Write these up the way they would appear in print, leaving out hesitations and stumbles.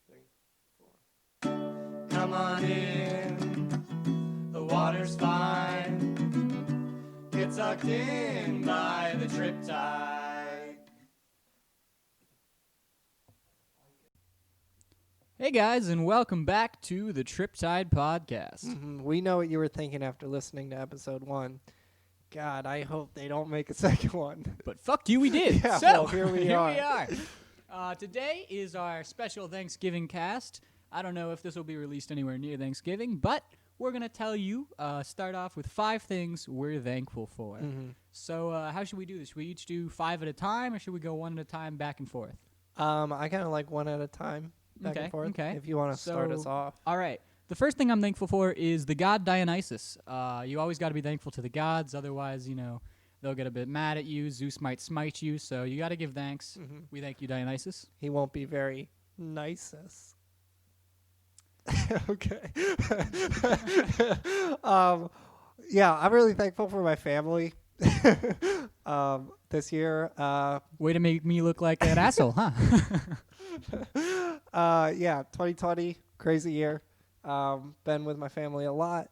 3, 4. Come on in, the water's fine. Get sucked in by the Triptide. Hey guys, and welcome back to the Triptide podcast. We know what you were thinking after listening to episode 1. God, I hope they don't make a second one. But fuck you, we did. Yeah, so well, here we are. Today is our special Thanksgiving cast. I don't know if this will be released anywhere near Thanksgiving, but we're going to tell you, start off with 5 things we're thankful for. So how should we do this? Should we each do 5 at a time, or should we go 1 at a time back and forth? I kind of like 1 at a time, back and forth, if you want to start us off. All right. The first thing I'm thankful for is the god Dionysus. You always got to be thankful to the gods, otherwise, they'll get a bit mad at you. Zeus might smite you, so you got to give thanks. We thank you, Dionysus. He won't be very nicest. Okay. Yeah, I'm really thankful for my family this year. Way to make me look like an asshole, huh? Yeah, 2020, crazy year. Been with my family a lot.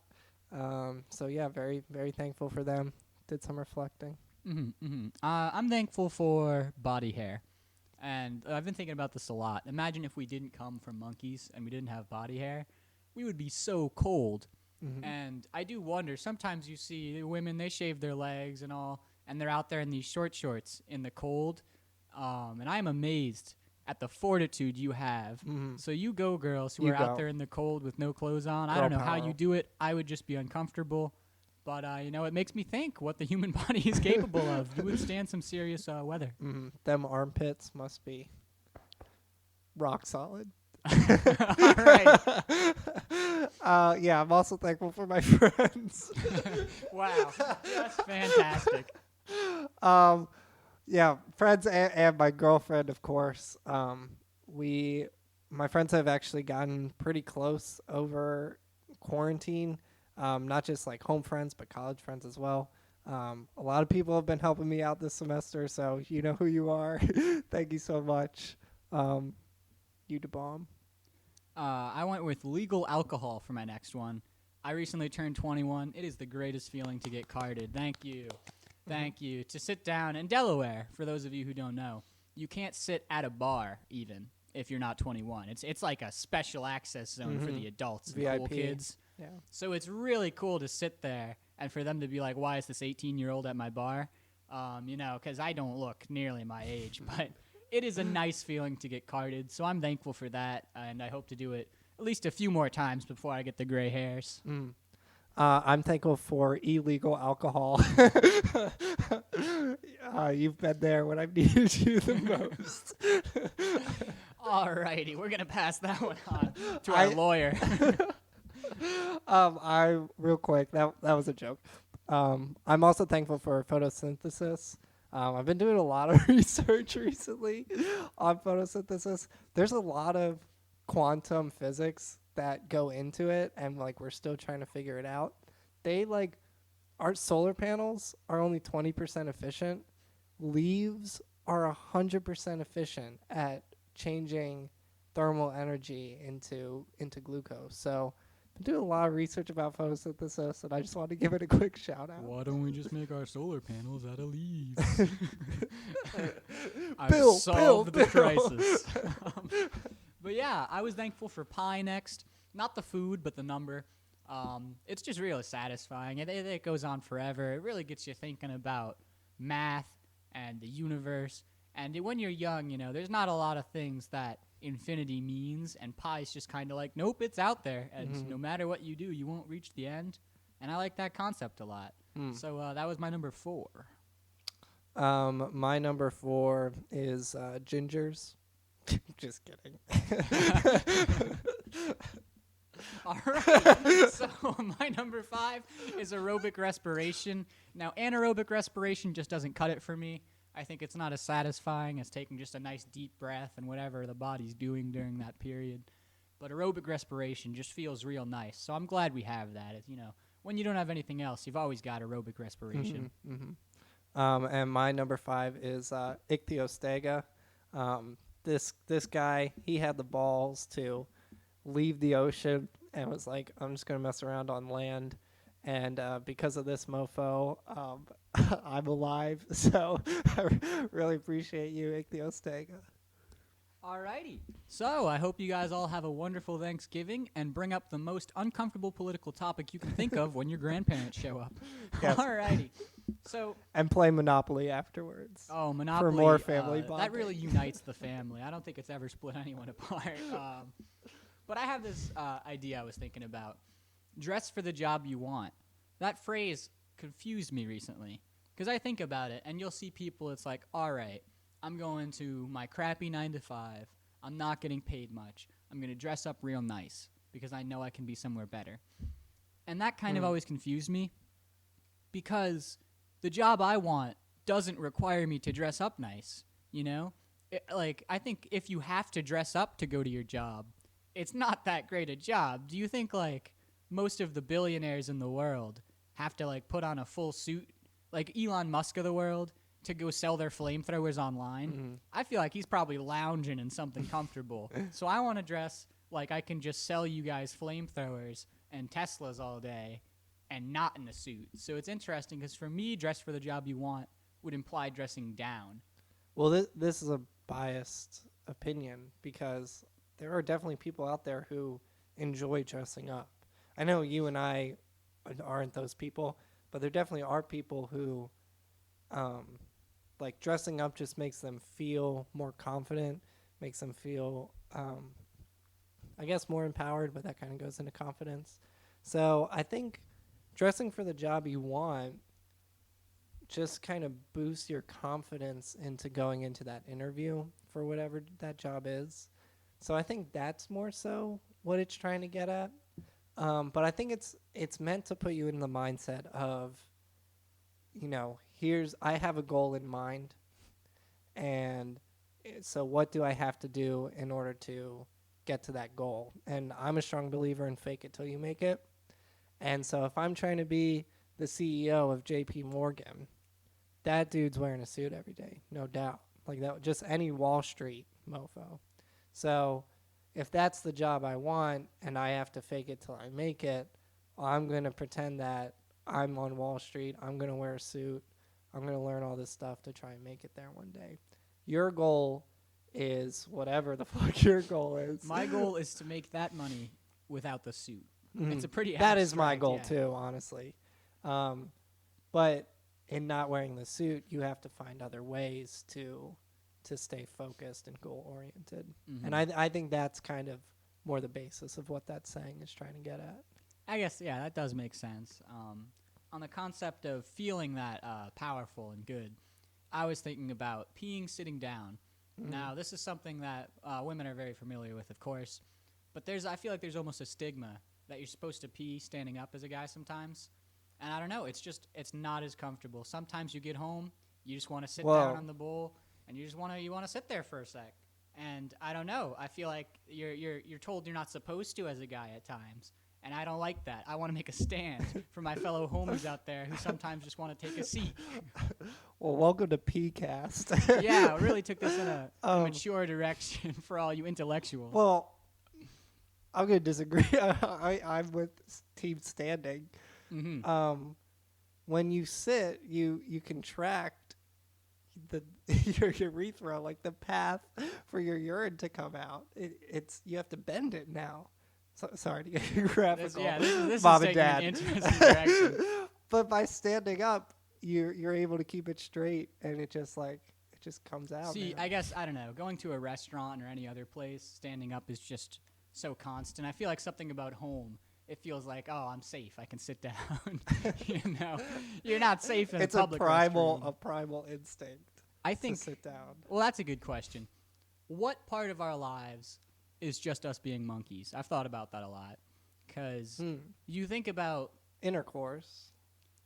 So yeah, very, very thankful for them. Did some reflecting. I'm thankful for body hair. And I've been thinking about this a lot. Imagine if we didn't come from monkeys and we didn't have body hair. We would be so cold. And I do wonder, sometimes you see women, they shave their legs and all, and they're out there in these short shorts in the cold. And I'm amazed at the fortitude you have. So you go, girls who are out there in the cold with no clothes on. I don't know how you do it. I would just be uncomfortable. But, it makes me think what the human body is capable of. You would stand some serious weather. Them armpits must be rock solid. All right. Yeah, I'm also thankful for my friends. Wow. That's fantastic. Yeah, friends and my girlfriend, of course. My friends have actually gotten pretty close over quarantine. Not just like home friends, but college friends as well. A lot of people have been helping me out this semester, so you know who you are. Thank you so much. You da bomb. I went with legal alcohol for my next one. I recently turned 21. It is the greatest feeling to get carded. Thank you. Thank you. To sit down in Delaware, for those of you who don't know, you can't sit at a bar even if you're not 21. It's like a special access zone for the adults and VIP. cool kids. Yeah. So it's really cool to sit there and for them to be like, why is this 18-year-old at my bar? Because I don't look nearly my age, but it is a nice feeling to get carded. So I'm thankful for that, and I hope to do it at least a few more times before I get the gray hairs. I'm thankful for illegal alcohol. You've been there when I've needed you the most. Alrighty, we're going to pass that one on to our lawyer. Real quick, that was a joke. I'm also thankful for photosynthesis. I've been doing a lot of research recently on photosynthesis. There's a lot of quantum physics that go into it, and we're still trying to figure it out. Our solar panels are only 20% efficient. Leaves are 100% efficient at changing thermal energy into glucose. So I'm doing a lot of research about photosynthesis, and I just wanted to give it a quick shout out. Why don't we just make our solar panels out of leaves? Bill, I've solved the crisis. But yeah, I was thankful for pie next. Not the food, but the number. It's just really satisfying. It goes on forever. It really gets you thinking about math and the universe. And when you're young, there's not a lot of things that infinity means, and pie's just kind of like, nope, it's out there, and no matter what you do, you won't reach the end. And I like that concept a lot. So that was my number 4. My number 4 is gingers. Just kidding. All right. So my number 5 is aerobic respiration. Now, anaerobic respiration just doesn't cut it for me. I think it's not as satisfying as taking just a nice deep breath and whatever the body's doing during that period. But aerobic respiration just feels real nice. So I'm glad we have that. When you don't have anything else, you've always got aerobic respiration. And my number 5 is ichthyostega. this guy, he had the balls to leave the ocean and was like, I'm just gonna mess around on land, and because of this mofo, I'm alive. So I really appreciate you, Ichthyostega. Alrighty. So I hope you guys all have a wonderful Thanksgiving and bring up the most uncomfortable political topic you can think of when your grandparents show up. Yes. Alrighty. So And play Monopoly afterwards. Monopoly for more family that bonding. really unites the family. I don't think it's ever split anyone apart. But I have this idea I was thinking about. Dress for the job you want. That phrase confused me recently because I think about it and you'll see people, it's like, all right, I'm going to my crappy 9 to 5. I'm not getting paid much. I'm going to dress up real nice because I know I can be somewhere better. And that kind of always confused me because the job I want doesn't require me to dress up nice, you know? I think if you have to dress up to go to your job, it's not that great a job. Do you think, most of the billionaires in the world have to, put on a full suit? Like Elon Musk of the world, to go sell their flamethrowers online. Mm-hmm. I feel like he's probably lounging in something comfortable. So I want to dress like I can just sell you guys flamethrowers and Teslas all day and not in a suit. So it's interesting because for me, dress for the job you want would imply dressing down. Well, this is a biased opinion because there are definitely people out there who enjoy dressing up. I know you and I aren't those people, but there definitely are people who dressing up just makes them feel more confident, makes them feel, I guess, more empowered, but that kind of goes into confidence. So I think dressing for the job you want just kind of boosts your confidence into going into that interview for whatever that job is. So I think that's more so what it's trying to get at. But I think it's meant to put you in the mindset of, I have a goal in mind, and so what do I have to do in order to get to that goal? And I'm a strong believer in fake it till you make it. And so if I'm trying to be the CEO of JP Morgan, that dude's wearing a suit every day, no doubt. Like that, just any Wall Street mofo. So if that's the job I want and I have to fake it till I make it, I'm going to pretend that I'm on Wall Street. I'm going to wear a suit. I'm going to learn all this stuff to try and make it there one day. Your goal is whatever the fuck your goal is. My goal is to make that money without the suit. It's a pretty That is my abstract, goal yeah. too, honestly. But in not wearing the suit, you have to find other ways to stay focused and goal oriented. Mm-hmm. And I think that's kind of more the basis of what that saying is trying to get at. I guess, yeah, that does make sense. On the concept of feeling that powerful and good, I was thinking about peeing sitting down. Mm-hmm. Now, this is something that women are very familiar with, of course, but I feel like there's almost a stigma that you're supposed to pee standing up as a guy sometimes. And I don't know, it's not as comfortable. Sometimes you get home, you just want to sit down on the bowl, and you want to sit there for a sec. And I don't know, I feel like you're told you're not supposed to as a guy at times. And I don't like that. I want to make a stand for my fellow homies out there who sometimes just want to take a seat. Well, welcome to PCast. Yeah, I really took this in a mature direction for all you intellectuals. Well, I'm going to disagree. I'm with team standing. Mm-hmm. When you sit, you contract your urethra, like the path for your urine to come out. You have to bend it now. So, sorry to get graphical. This Mom is and taking Dad. an interesting direction. But by standing up, you're able to keep it straight, and it just comes out. See, man. I guess, I don't know, going to a restaurant or any other place, standing up is just so constant. I feel like something about home, it feels like, oh, I'm safe. I can sit down. You're not safe in It's a public restroom. a primal instinct. I think. To sit down. Well, that's a good question. What part of our lives is just us being monkeys? I've thought about that a lot. Because you think about Intercourse.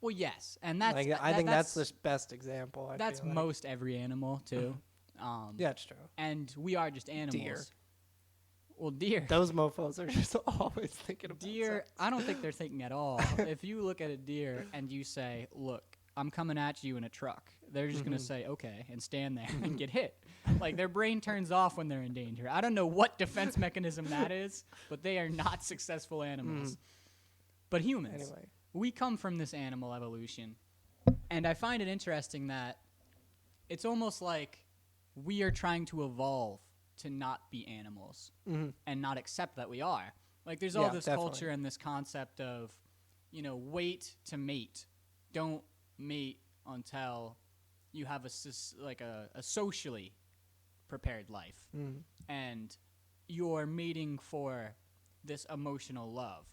Well, yes, and that's. I think that's the best example. That's feel like. most every animal too. Yeah, it's true. And we are just animals. Deer. Well, deer. Those mofo's are just always thinking about Deer. sex. I don't think they're thinking at all. If you look at a deer and you say, "Look, I'm coming at you in a truck," they're just gonna say, "Okay," and stand there and get hit. Like their brain turns off when they're in danger. I don't know what defense mechanism that is, but they are not successful animals. But humans, Anyway. we come from this animal evolution. And I find it interesting that it's almost like we are trying to evolve to not be animals and not accept that we are. Like there's all Yeah, this definitely. culture and this concept of, wait to mate. Don't mate until you have a socially prepared life. And you're mating for this emotional love.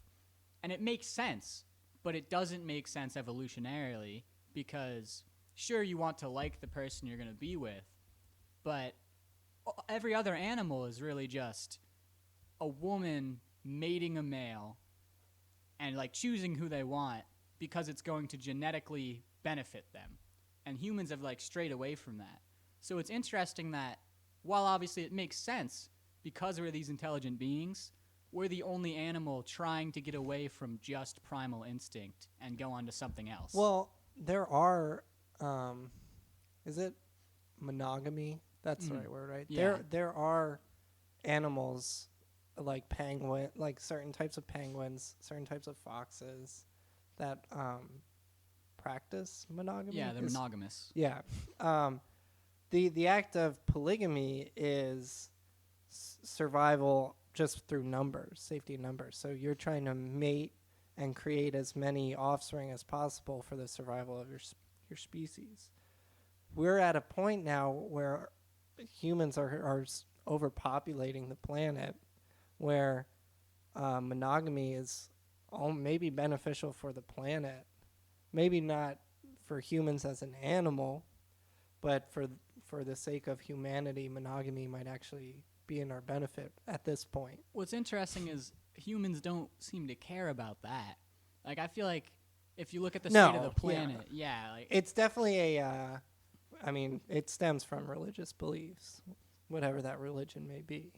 And it makes sense, but it doesn't make sense evolutionarily because sure you want to like the person you're going to be with, but every other animal is really just a woman mating a male and like choosing who they want because it's going to genetically benefit them. And humans have like strayed away from that. So it's interesting that while obviously it makes sense because we're these intelligent beings, we're the only animal trying to get away from just primal instinct and go on to something else. Well, there are, is it monogamy? That's the right word, right? Yeah. There are animals like like certain types of penguins, certain types of foxes that practice monogamy. Yeah, they're monogamous. Yeah. The act of polygamy is survival just through numbers, safety in numbers. So you're trying to mate and create as many offspring as possible for the survival of your species. We're at a point now where humans are overpopulating the planet, where monogamy is maybe beneficial for the planet, maybe not for humans as an animal, but for the sake of humanity, monogamy might actually be in our benefit at this point. What's interesting is humans don't seem to care about that. Like, I feel like if you look at the state of the planet, like It's definitely it stems from religious beliefs, whatever that religion may be.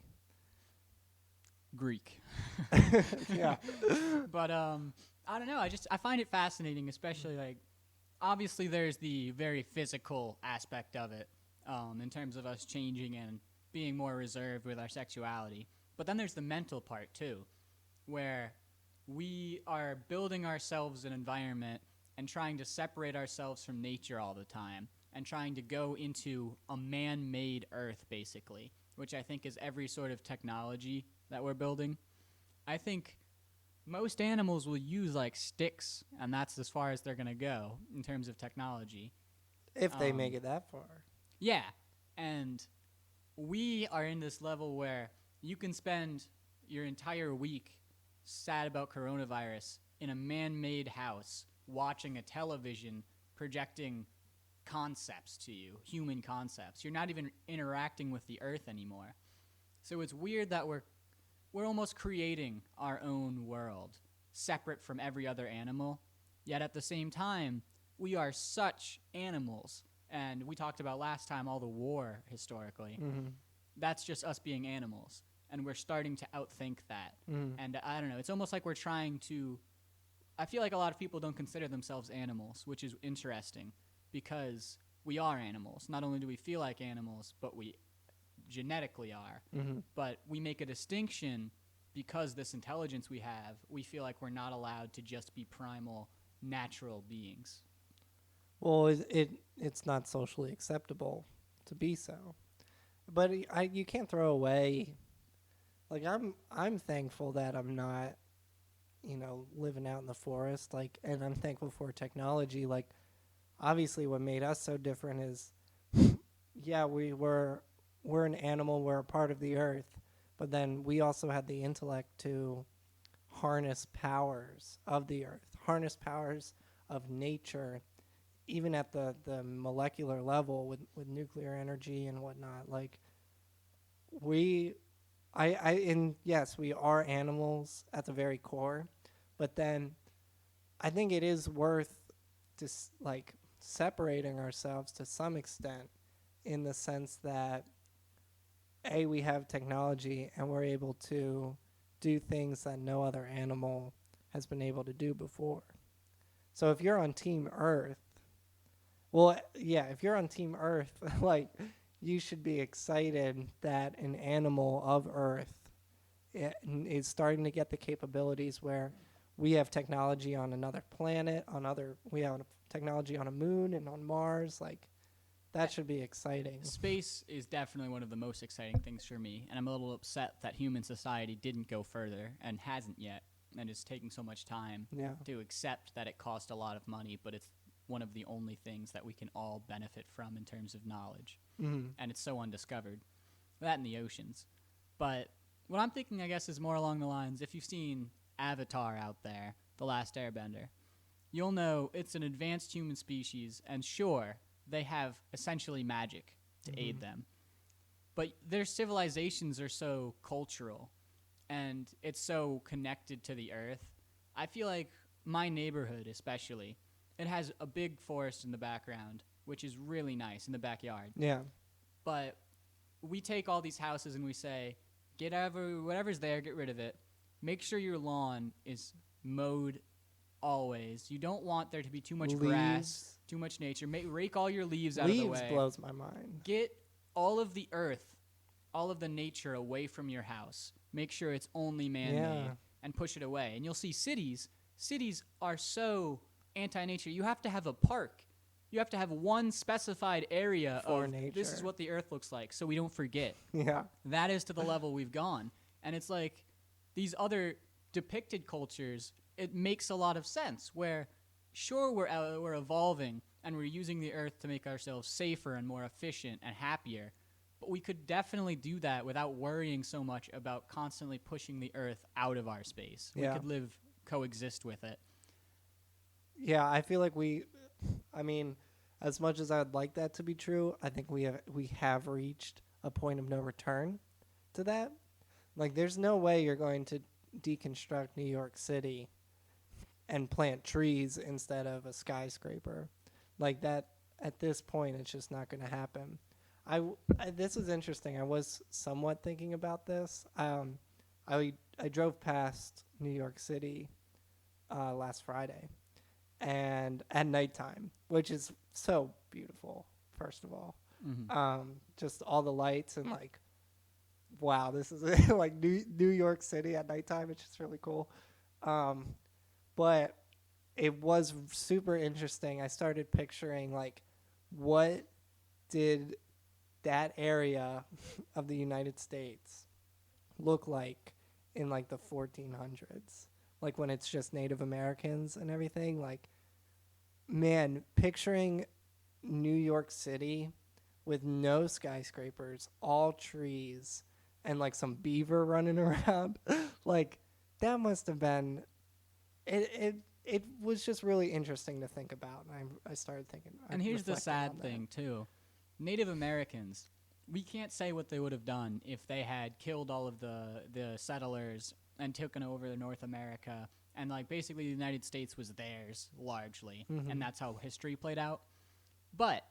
Greek. Yeah. But I don't know. I find it fascinating, especially like obviously there's the very physical aspect of it in terms of us changing and being more reserved with our sexuality. But then there's the mental part too, where we are building ourselves an environment and trying to separate ourselves from nature all the time and trying to go into a man-made earth basically, which I think is every sort of technology that we're building. I think most animals will use like sticks, and that's as far as they're going to go in terms of technology. If they make it that far. Yeah, and we are in this level where you can spend your entire week sad about coronavirus in a man-made house watching a television projecting concepts to you, human concepts. You're not even interacting with the earth anymore. So it's weird that we're almost creating our own world, separate from every other animal, yet at the same time, we are such animals. And we talked about last time all the war historically. That's just us being animals. And we're starting to outthink that. And I don't know, it's almost like we're trying to... I feel like a lot of people don't consider themselves animals, which is interesting because we are animals. Not only do we feel like animals, but we genetically are. But we make a distinction because this intelligence we have, we feel like we're not allowed to just be primal, natural beings. Well, it's not socially acceptable to be so. But you can't throw away. Like I'm thankful that I'm not, living out in the forest. Like, and I'm thankful for technology. Like, obviously, what made us so different is, yeah, we're an animal. We're a part of the earth, but then we also had the intellect to harness powers of the earth, harness powers of nature. Even at the molecular level with nuclear energy and whatnot, like yes, we are animals at the very core, but then I think it is worth just like separating ourselves to some extent in the sense that we have technology and we're able to do things that no other animal has been able to do before. So if you're on Team Earth, well, yeah, if you're on Team Earth, like, you should be excited that an animal of Earth is starting to get the capabilities where we have technology on another planet, we have technology on a moon and on Mars. Like, that should be exciting. Space is definitely one of the most exciting things for me, and I'm a little upset that human society didn't go further and hasn't yet, and it's taking so much time Yeah. to accept that it cost a lot of money, but it's one of the only things that we can all benefit from in terms of knowledge, and it's so undiscovered. That and the oceans. But what I'm thinking, I guess, is more along the lines, if you've seen Avatar out there, The Last Airbender, you'll know it's an advanced human species, and sure, they have essentially magic to aid them. But their civilizations are so cultural, and it's so connected to the earth. I feel like my neighborhood, especially, it has a big forest in the background, which is really nice in the backyard. Yeah. But we take all these houses and we say, whatever's there, get rid of it. Make sure your lawn is mowed always. You don't want there to be too much grass, too much nature. Rake all your leaves out of the way. Leaves blows my mind. Get all of the earth, all of the nature away from your house. Make sure it's only man-made and push it away. And you'll see cities are so anti-nature. You have to have a park. You have to have one specified area For nature. This is what the earth looks like, so we don't forget. Yeah. That is to the level we've gone. And it's like these other depicted cultures, it makes a lot of sense where, sure, we're evolving and we're using the earth to make ourselves safer and more efficient and happier, but we could definitely do that without worrying so much about constantly pushing the earth out of our space. Yeah. We could coexist with it. Yeah, I feel like as much as I'd like that to be true, I think we have reached a point of no return to that. Like, there's no way you're going to deconstruct New York City and plant trees instead of a skyscraper. Like, that, at this point, it's just not going to happen. This is interesting. I was somewhat thinking about this. I drove past New York City last Friday, and at nighttime, which is so beautiful, first of all. Just all the lights and, like, wow, this is like New York City at nighttime. It's just really cool. But it was super interesting. I started picturing, like, what did that area of the United States look like in, like, the 1400s? Like, when it's just Native Americans and everything. Like, man, picturing New York City with no skyscrapers, all trees, and, like, some beaver running around. Like, that must have been it was just really interesting to think about. And I started thinking. And here's the sad thing, too. Native Americans, we can't say what they would have done if they had killed all of the settlers and taken over North America. And, like, basically the United States was theirs, largely. And that's how history played out. But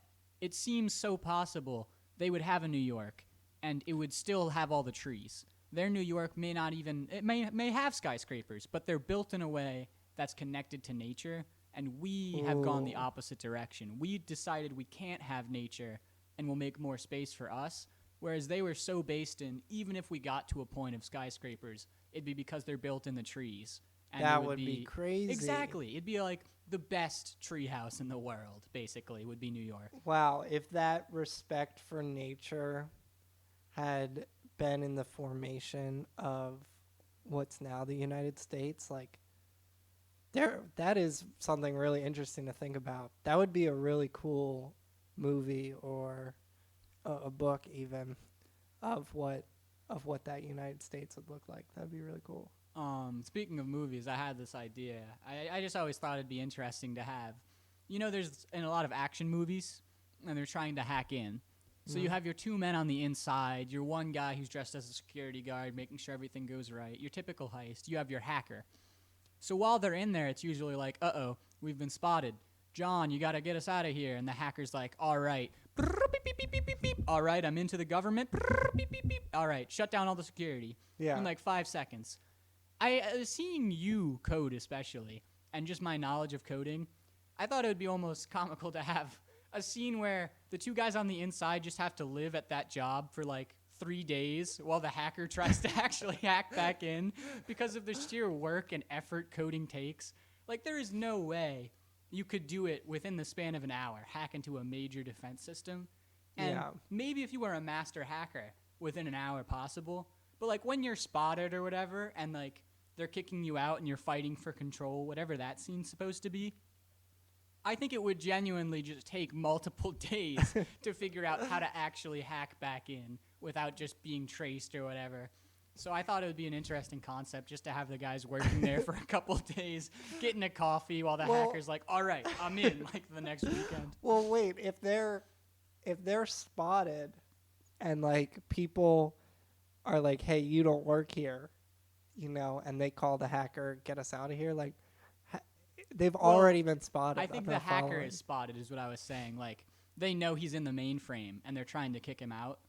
it seems so possible they would have a New York, and it would still have all the trees. Their New York may not even, it may have skyscrapers, but they're built in a way that's connected to nature, and we have gone the opposite direction. We decided we can't have nature, and we'll make more space for us, whereas they were so based in, even if we got to a point of skyscrapers, it'd be because they're built in the trees. And that would be crazy. Exactly. It'd be like the best treehouse in the world, basically, would be New York. Wow, if that respect for nature had been in the formation of what's now the United States, like, that is something really interesting to think about. That would be a really cool movie or a book even of what that United States would look like. That'd be really cool. Speaking of movies, I had this idea. I just always thought it'd be interesting to have. You know, there's in a lot of action movies, and they're trying to hack in. So you have your two men on the inside, your one guy who's dressed as a security guard, making sure everything goes right, your typical heist. You have your hacker. So while they're in there, it's usually like, uh-oh, we've been spotted. John, you got to get us out of here. And the hacker's like, all right. All right, I'm into the government. All right, shut down all the security. Yeah. In like 5 seconds. Seeing you code especially, and just my knowledge of coding, I thought it would be almost comical to have a scene where the two guys on the inside just have to live at that job for like 3 days while the hacker tries to actually hack back in because of the sheer work and effort coding takes. Like, there is no way you could do it within the span of an hour, hack into a major defense system. And maybe if you were a master hacker, within an hour possible. But, like, when you're spotted or whatever and, like, they're kicking you out and you're fighting for control, whatever that scene's supposed to be, I think it would genuinely just take multiple days to figure out how to actually hack back in without just being traced or whatever. So I thought it would be an interesting concept just to have the guys working there for a couple days, getting a coffee while the hacker's like, all right, I'm in, like, the next weekend. Well, wait, if they're spotted and, like, people are like, hey, you don't work here, you know, and they call the hacker, get us out of here, like, they've already been spotted. I think the hacker is spotted is what I was saying. Like, they know he's in the mainframe and they're trying to kick him out.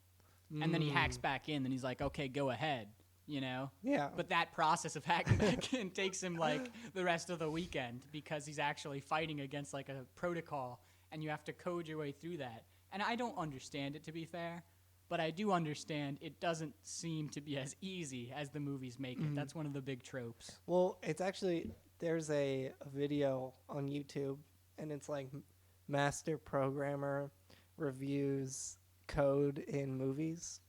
And then he hacks back in and he's like, okay, go ahead, you know? Yeah. But that process of hacking back in takes him, like, the rest of the weekend because he's actually fighting against, like, a protocol and you have to code your way through that. And I don't understand it, to be fair, but I do understand it doesn't seem to be as easy as the movies make it. That's one of the big tropes. Well, it's actually, there's a video on YouTube and it's like master programmer reviews code in movies,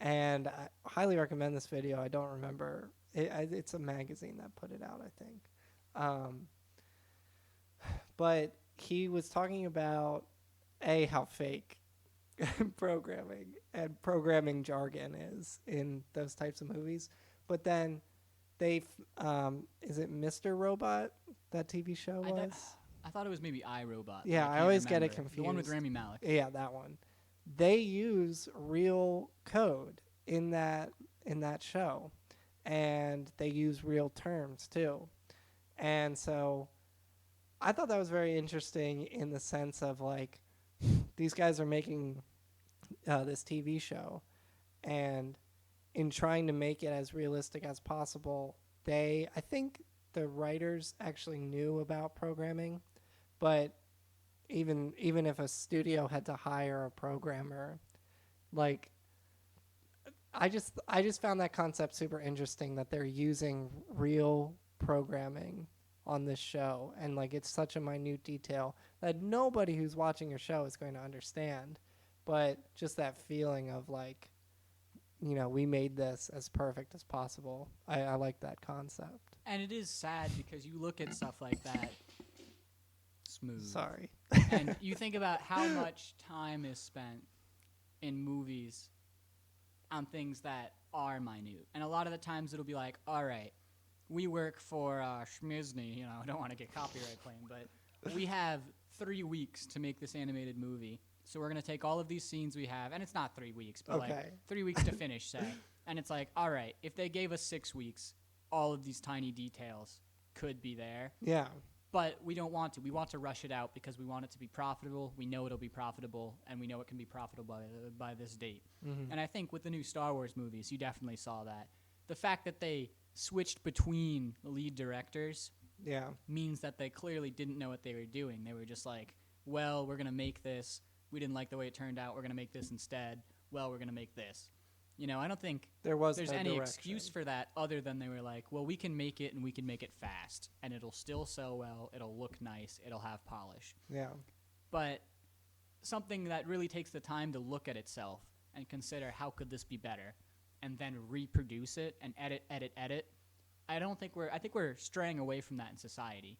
and I highly recommend this video. I don't remember it's a magazine that put it out, I think, but he was talking about how fake programming and programming jargon is in those types of movies, but then they is it Mr. Robot, that TV show was? I thought it was maybe iRobot. Yeah, I always get it confused. The one with Rami Malek. Yeah, that one. They use real code in that show, and they use real terms too. And so I thought that was very interesting in the sense of, like, these guys are making this TV show, and in trying to make it as realistic as possible, I think the writers actually knew about programming, but even if a studio had to hire a programmer, like, I just found that concept super interesting, that they're using real programming on this show, and, like, it's such a minute detail that nobody who's watching your show is going to understand, but just that feeling of, like, you know, we made this as perfect as possible. I like that concept. And it is sad because you look at stuff like that. Smooth. Sorry. And you think about how much time is spent in movies on things that are minute. And a lot of the times it'll be like, all right, we work for Schmizni, you know, I don't want to get copyright claim, but we have 3 weeks to make this animated movie. So we're going to take all of these scenes we have, and it's not 3 weeks, but like 3 weeks to finish, say. And it's like, all right, if they gave us 6 weeks, all of these tiny details could be there. Yeah. But we don't want to. We want to rush it out because we want it to be profitable. We know it'll be profitable, and we know it can be profitable by this date. Mm-hmm. And I think with the new Star Wars movies, you definitely saw that. The fact that they switched between lead directors means that they clearly didn't know what they were doing. They were just like, well, we're going to make this. We didn't like the way it turned out. We're going to make this instead. Well, we're going to make this. You know, I don't think there's any excuse for that other than they were like, well, we can make it and we can make it fast. And it'll still sell well. It'll look nice. It'll have polish. Yeah. But something that really takes the time to look at itself and consider how could this be better and then reproduce it and edit. I think we're straying away from that in society.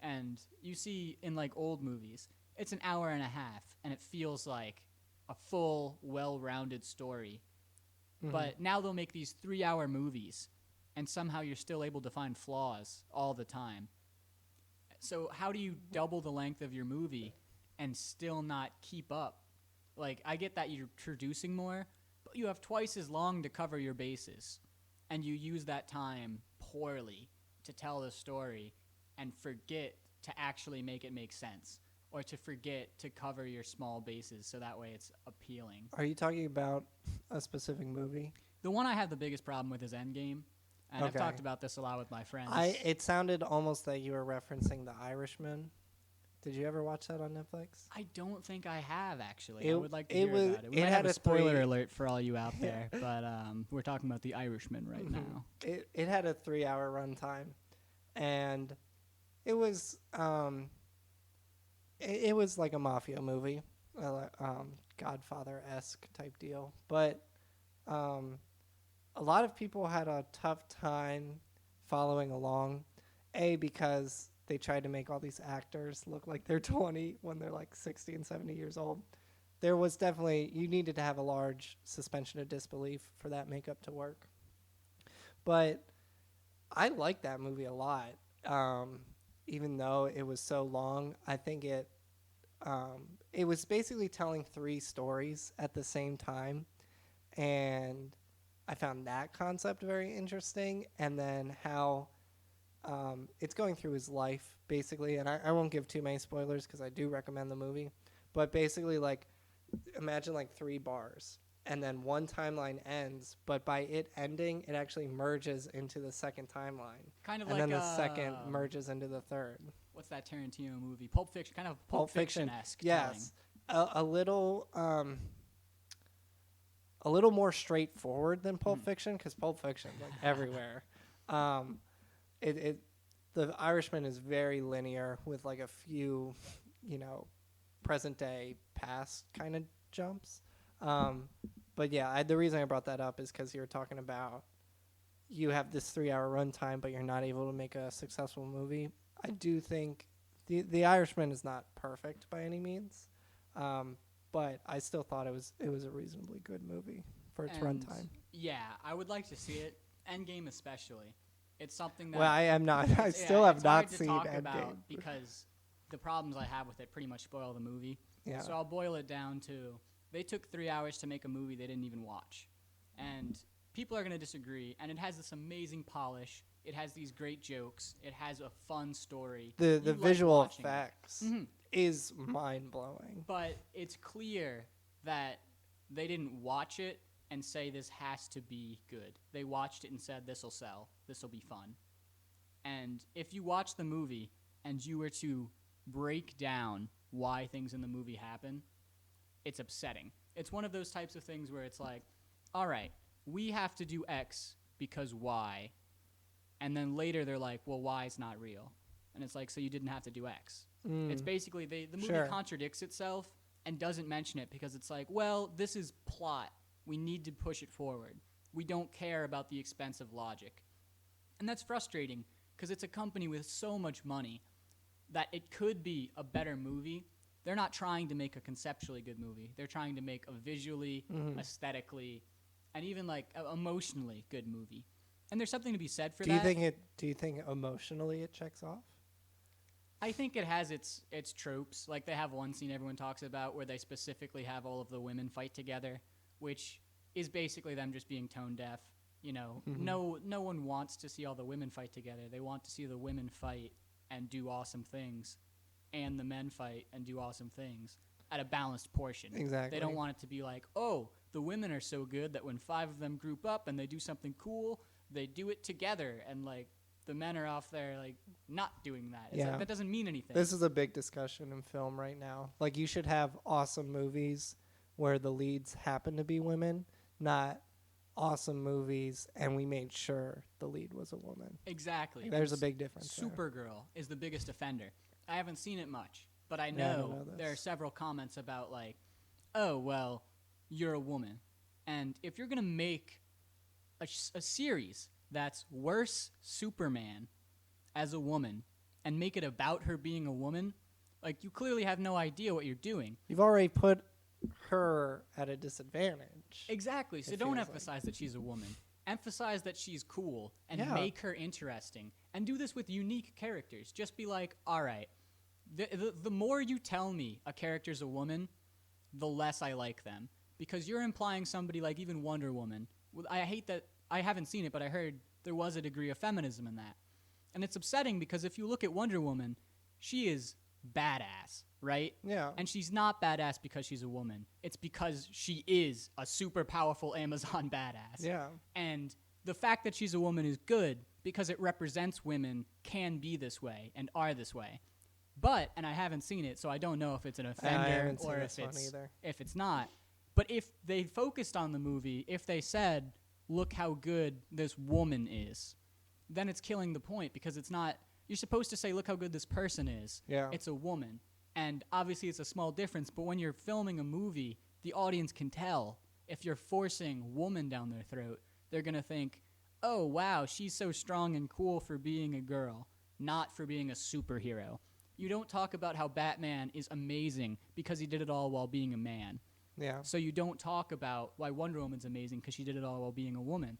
And you see in like old movies, it's an hour and a half and it feels like a full, well-rounded story. Mm-hmm. But now they'll make these 3-hour movies, and somehow you're still able to find flaws all the time. So how do you double the length of your movie and still not keep up? Like, I get that you're producing more, but you have twice as long to cover your bases, and you use that time poorly to tell the story and forget to actually make it make sense, or to forget to cover your small bases so that way it's appealing. Are you talking about a specific movie? The one I have the biggest problem with is Endgame, and I've talked about this a lot with my friends. It sounded almost that you were referencing The Irishman. Did you ever watch that on Netflix? I don't think I have, actually. I It- would like to it hear was- about it. We it might had have a a spoiler 3 alert for all you out there, but we're talking about The Irishman right now. It had a 3-hour runtime, and it was it was like a mafia movie, Godfather-esque type deal. But a lot of people had a tough time following along, because they tried to make all these actors look like they're 20 when they're like 60 and 70 years old. There was definitely, you needed to have a large suspension of disbelief for that makeup to work. But I like that movie a lot. Even though it was so long, I think it was basically telling 3 stories at the same time. And I found that concept very interesting. And then how it's going through his life, basically. And I won't give too many spoilers because I do recommend the movie. But basically, like, imagine like 3 bars. And then one timeline ends, but by it ending, it actually merges into the second timeline. Kind of And like then the second merges into the third. What's that Tarantino movie? Pulp Fiction, kind of Pulp Fiction-esque. Yes. A little more straightforward than Pulp Fiction, because Pulp Fiction like everywhere. The Irishman is very linear with like a few, present day past kind of jumps. But yeah, the reason I brought that up is because you were talking about you have this 3-hour runtime, but you're not able to make a successful movie. I do think the Irishman is not perfect by any means, but I still thought it was a reasonably good movie for its runtime. Yeah, I would like to see it. Endgame especially. It's something that... Well, I am not. I still have not seen Endgame. It's hard to talk about Endgame because the problems I have with it pretty much spoil the movie. Yeah. So I'll boil it down to, they took 3 hours to make a movie they didn't even watch. And people are going to disagree. And it has this amazing polish. It has these great jokes. It has a fun story. The You like visual watching it. effects Mhm. is mind blowing. But it's clear that they didn't watch it and say this has to be good. They watched it and said this'll sell. This'll be fun. And if you watch the movie and you were to break down why things in the movie happen, it's upsetting. It's one of those types of things where it's like, all right, we have to do X because Y. And then later they're like, well, Y is not real. And it's like, so you didn't have to do X. It's basically, the movie Sure. contradicts itself and doesn't mention it because it's like, well, this is plot. We need to push it forward. We don't care about the expense of logic. And that's frustrating because it's a company with so much money that it could be a better movie. They're not trying to make a conceptually good movie. They're trying to make a visually, aesthetically, and even like emotionally good movie. And there's something to be said for that. Do you think emotionally it checks off? I think it has its tropes. Like they have one scene everyone talks about where they specifically have all of the women fight together, which is basically them just being tone deaf. No one wants to see all the women fight together. They want to see the women fight and do awesome things, and the men fight and do awesome things at a balanced portion. Exactly. They don't want it to be like, oh, the women are so good that when 5 of them group up and they do something cool, they do it together, and like the men are off there like not doing that. It's like, that doesn't mean anything. This is a big discussion in film right now. Like, you should have awesome movies where the leads happen to be women, not awesome movies and we made sure the lead was a woman. Exactly. There's a big difference there. Supergirl is the biggest offender. I haven't seen it much, but I I don't know know there are this. several comments about like, oh, well, you're a woman. And if you're going to make a series that's worse Superman as a woman and make it about her being a woman, like, you clearly have no idea what you're doing. You've already put her at a disadvantage. Exactly. So It don't feels like. emphasize that she's a woman. Emphasize that she's cool and Yeah. make her interesting. And do this with unique characters. Just be like, all right, the more you tell me a character's a woman, the less I like them. Because you're implying somebody like even Wonder Woman. I hate that. I haven't seen it, but I heard there was a degree of feminism in that. And it's upsetting because if you look at Wonder Woman, she is badass, right? Yeah. And she's not badass because she's a woman. It's because she is a super powerful Amazon badass. Yeah. And the fact that she's a woman is good because it represents women can be this way and are this way. But, and I haven't seen it, so I don't know if it's an I offender haven't seen or this one either. if it's not. But if they focused on the movie, if they said, look how good this woman is, then it's killing the point because it's not, you're supposed to say, look how good this person is. Yeah. It's a woman. And obviously it's a small difference, but when you're filming a movie, the audience can tell. If you're forcing woman down their throat, they're going to think, oh, wow, she's so strong and cool for being a girl, not for being a superhero. You don't talk about how Batman is amazing because he did it all while being a man. Yeah. So you don't talk about why Wonder Woman's amazing because she did it all while being a woman.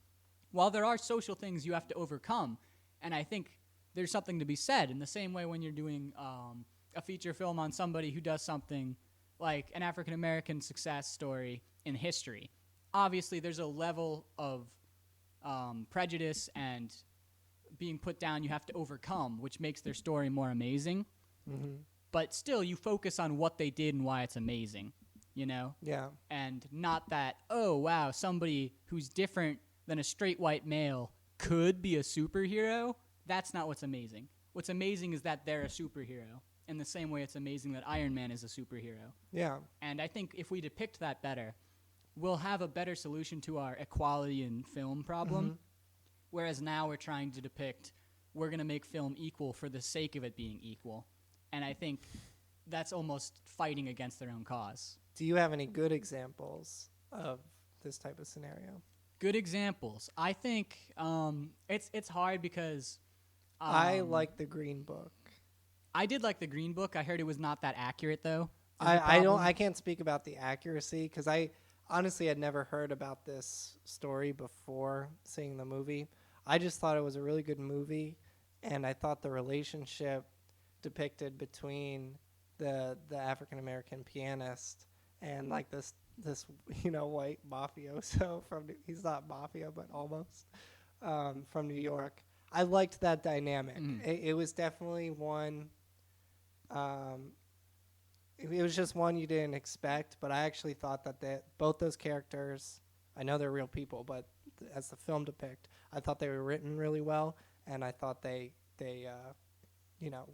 While there are social things you have to overcome, and I think there's something to be said in the same way when you're doing a feature film on somebody who does something like an African-American success story in history. Obviously, there's a level of prejudice and being put down you have to overcome, which makes their story more amazing. Mm-hmm. But still, you focus on what they did and why it's amazing, you know? Yeah. And not that, oh, wow, somebody who's different than a straight white male could be a superhero. That's not what's amazing. What's amazing is that they're a superhero. In the same way it's amazing that Iron Man is a superhero. Yeah. And I think if we depict that better, we'll have a better solution to our equality in film problem. Mm-hmm. Whereas now we're trying to depict, we're going to make film equal for the sake of it being equal. And I think that's almost fighting against their own cause. Do you have any good examples of this type of scenario? Good examples. I think it's hard because I like the Green Book. I did like the Green Book. I heard it was not that accurate though. I can't speak about the accuracy because I honestly had never heard about this story before seeing the movie. I just thought it was a really good movie, and I thought the relationship depicted between the African American pianist and like this white mafioso he's not mafia but almost from New York. I liked that dynamic. It was definitely one. It was just one you didn't expect, but I actually thought that both those characters, I know they're real people, but as the film depict, I thought they were written really well, and I thought they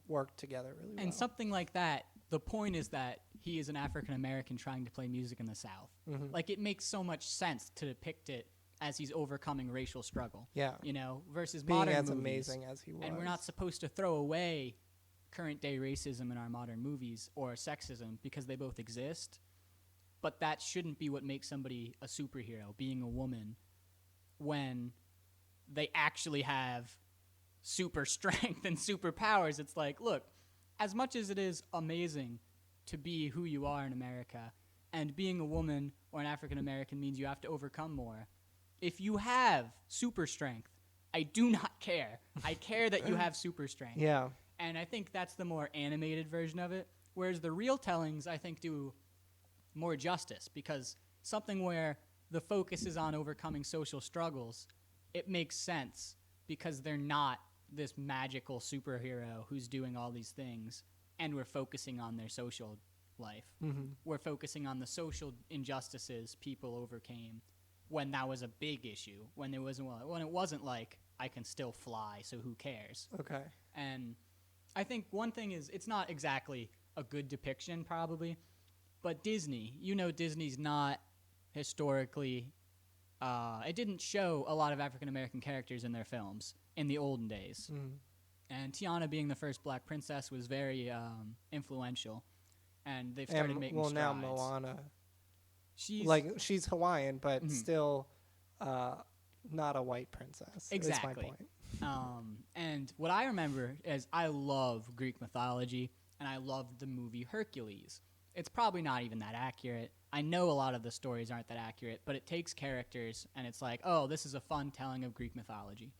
worked together really well. And something like that, the point is that he is an African American trying to play music in the South. Mm-hmm. Like, it makes so much sense to depict it as he's overcoming racial struggle. Yeah. Versus being modern as movies. amazing as he was. And we're not supposed to throw away current day racism in our modern movies or sexism because they both exist. But that shouldn't be what makes somebody a superhero, being a woman, when they actually have super strength and superpowers. It's like, look, as much as it is amazing to be who you are in America, and being a woman or an African American means you have to overcome more, if you have super strength, I do not care. I care that you have super strength. Yeah. And I think that's the more animated version of it. Whereas the real tellings, I think, do more justice, because something where the focus is on overcoming social struggles, it makes sense because they're not this magical superhero who's doing all these things, and we're focusing on their social life. Mm-hmm. We're focusing on the social injustices people overcame when that was a big issue, when it wasn't like, I can still fly, so who cares? Okay. And I think one thing is, it's not exactly a good depiction, probably, but Disney, Disney's not historically, it didn't show a lot of African-American characters in their films in the olden days. Mm. And Tiana being the first black princess was very influential, and they've started making strides. Now Moana, she's Hawaiian, but Mhm. still not a white princess. Exactly. Is my point. And what I remember is I love Greek mythology, and I loved the movie Hercules. It's probably not even that accurate. I know a lot of the stories aren't that accurate, but it takes characters, and it's like, oh, this is a fun telling of Greek mythology.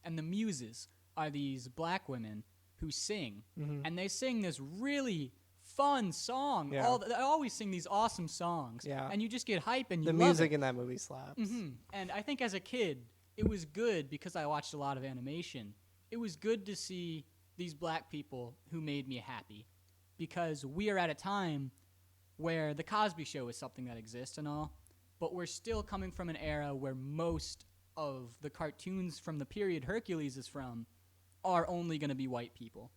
And the muses are these black women who sing, Mm-hmm. and they sing this really fun song. Yeah. They always sing these awesome songs, Yeah. and you just get hype and you The love music it. in that movie slaps. Mm-hmm. And I think as a kid, it was good because I watched a lot of animation. It was good to see these black people who made me happy, because we are at a time where the Cosby Show is something that exists and all, but we're still coming from an era where most of the cartoons from the period Hercules is from are only going to be white people.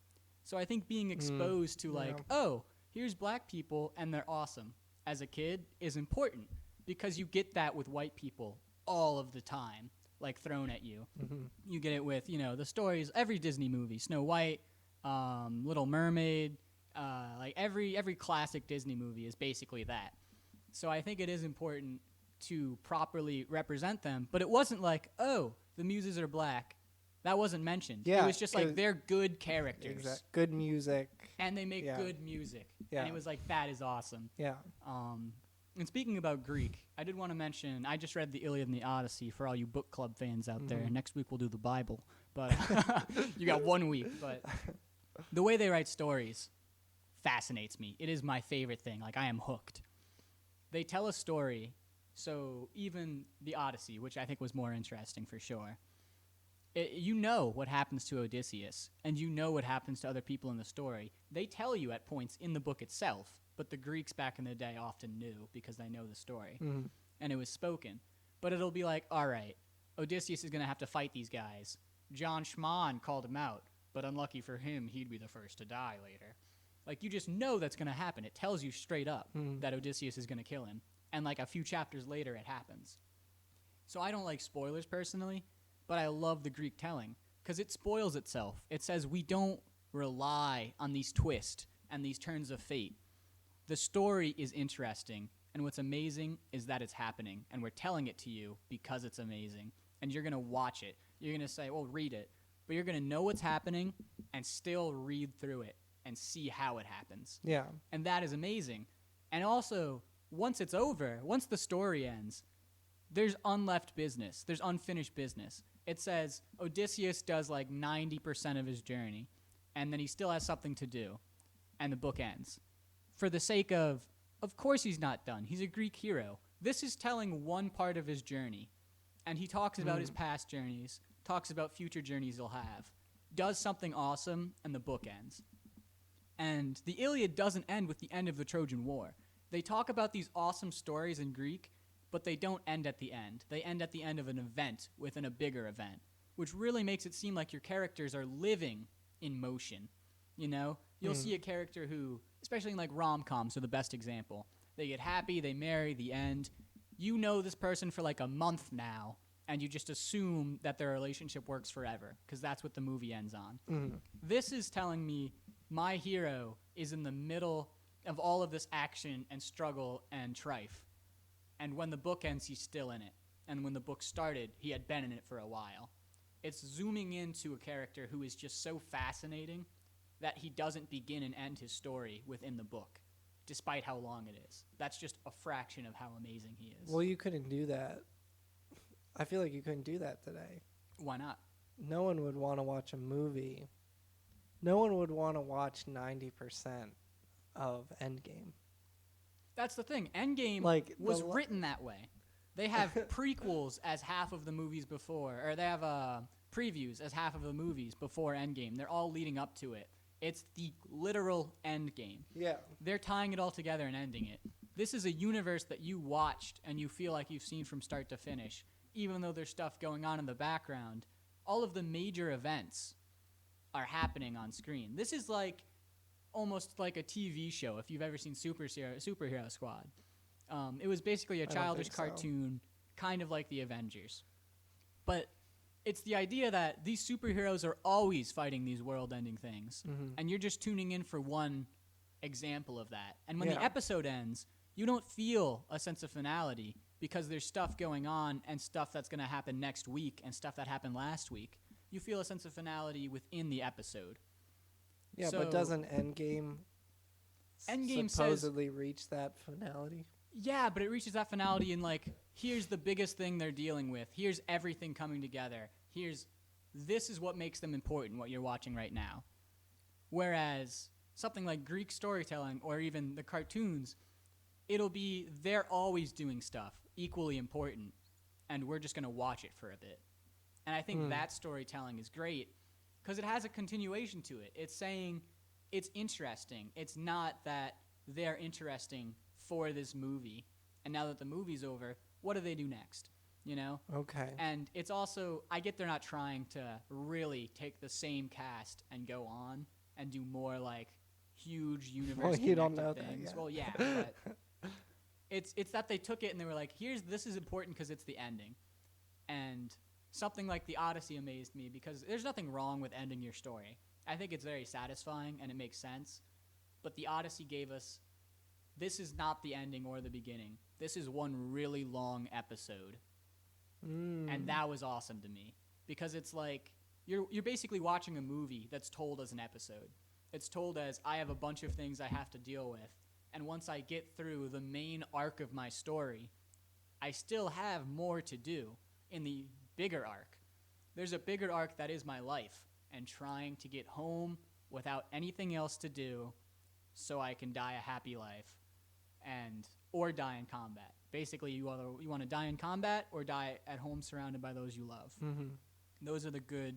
So I think being exposed to like, yeah. oh, here's black people and they're awesome as a kid is important because you get that with white people all of the time, like thrown at you. You get it with, you know, the stories, every Disney movie, Snow White, Little Mermaid, like every classic Disney movie is basically that. So I think it is important to properly represent them, but it wasn't like, oh, the muses are black. That wasn't mentioned. Yeah, it was just like they're good characters. Good music. And they make good music. Yeah. And it was like, that is awesome. Yeah. And speaking about Greek, I did want to mention, I just read the Iliad and the Odyssey for all you book club fans out there. Next week we'll do the Bible. But you got 1 week. But the way they write stories fascinates me. It is my favorite thing. Like, I am hooked. They tell a story. So even the Odyssey, which I think was more interesting for sure, you know what happens to Odysseus, and you know what happens to other people in the story. They tell you at points in the book itself, but the Greeks back in the day often knew because they know the story, and it was spoken. But it'll be like, all right, Odysseus is going to have to fight these guys. John Schmann called him out, but unlucky for him, he'd be the first to die later. Like, you just know that's going to happen. It tells you straight up that Odysseus is going to kill him, and like a few chapters later, it happens. So I don't like spoilers personally, but I love the Greek telling because it spoils itself. It says we don't rely on these twists and these turns of fate. The story is interesting, and what's amazing is that it's happening, and we're telling it to you because it's amazing, and you're going to watch it. You're going to say, well, read it, but you're going to know what's happening and still read through it and see how it happens. Yeah. And that is amazing. And also, once it's over, once the story ends, there's unleft business. There's unfinished business. It says Odysseus does like 90% of his journey, and then he still has something to do, and the book ends. For the sake of course he's not done. He's a Greek hero. This is telling one part of his journey, and he talks about his past journeys, talks about future journeys he'll have, does something awesome, and the book ends. And the Iliad doesn't end with the end of the Trojan War. They talk about these awesome stories in Greek, but they don't end at the end. They end at the end of an event within a bigger event, which really makes it seem like your characters are living in motion. You know? You'll see a character who, especially in like rom-coms are the best example. They get happy, they marry, the end. You know this person for like a month now, and you just assume that their relationship works forever, because that's what the movie ends on. This is telling me my hero is in the middle of all of this action and struggle and trife. And when the book ends, he's still in it. And when the book started, he had been in it for a while. It's zooming into a character who is just so fascinating that he doesn't begin and end his story within the book, despite how long it is. That's just a fraction of how amazing he is. Well, you couldn't do that. I feel like you couldn't do that today. Why not? No one would want to watch a movie. No one would want to watch 90% of Endgame. That's the thing. Endgame Like, was written that way. They have prequels as half of the movies before, or they have previews as half of the movies before Endgame. They're all leading up to it. It's the literal Endgame. Yeah. They're tying it all together and ending it. This is a universe that you watched and you feel like you've seen from start to finish, even though there's stuff going on in the background. All of the major events are happening on screen. This is like almost like a TV show, if you've ever seen Superhero Squad. It was basically a childish cartoon, kind of like the Avengers. But it's the idea that these superheroes are always fighting these world-ending things, and you're just tuning in for one example of that. And when the episode ends, you don't feel a sense of finality because there's stuff going on and stuff that's going to happen next week and stuff that happened last week. You feel a sense of finality within the episode. Yeah, So but doesn't Endgame supposedly reach that finality? Yeah, but it reaches that finality in like, here's the biggest thing they're dealing with. Here's everything coming together. This is what makes them important, what you're watching right now. Whereas something like Greek storytelling or even the cartoons, it'll be they're always doing stuff equally important, and we're just going to watch it for a bit. And I think that storytelling is great because it has a continuation to it. It's saying it's interesting. It's not that they're interesting for this movie, and now that the movie's over, what do they do next? You know? Okay. And it's also, I get they're not trying to really take the same cast and go on, and do more like huge universe Well, you don't connected know that things. yet. Well, yeah, but it's that they took it and they were like, this is important because it's the ending. And something like the Odyssey amazed me because there's nothing wrong with ending your story. I think it's very satisfying and it makes sense. But the Odyssey gave us, this is not the ending or the beginning. This is one really long episode. And that was awesome to me because it's like you're basically watching a movie that's told as an episode. It's told as I have a bunch of things I have to deal with, and once I get through the main arc of my story, I still have more to do in the bigger arc. There's a bigger arc that is my life and trying to get home without anything else to do so I can die a happy life or die in combat. Basically, you want to die in combat or die at home surrounded by those you love. Mm-hmm. Those are the good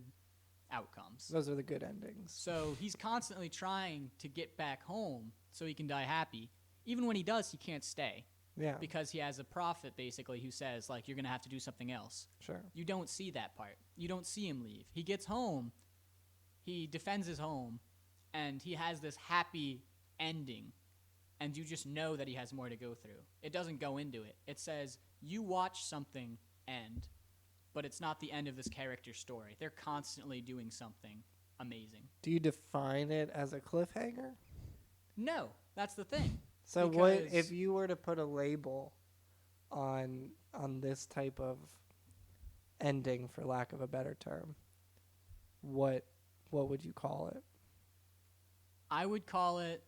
outcomes. Those are the good endings. So he's constantly trying to get back home so he can die happy. Even when he does, he can't stay Yeah. because he has a prophet, basically, who says, like, you're going to have to do something else. Sure. You don't see that part. You don't see him leave. He gets home, he defends his home, and he has this happy ending. And you just know that he has more to go through. It doesn't go into it. It says, you watch something end, but it's not the end of this character's story. They're constantly doing something amazing. Do you define it as a cliffhanger? No, that's the thing. So what Because- if you were to put a label on this type of ending, for lack of a better term? What would you call it? I would call it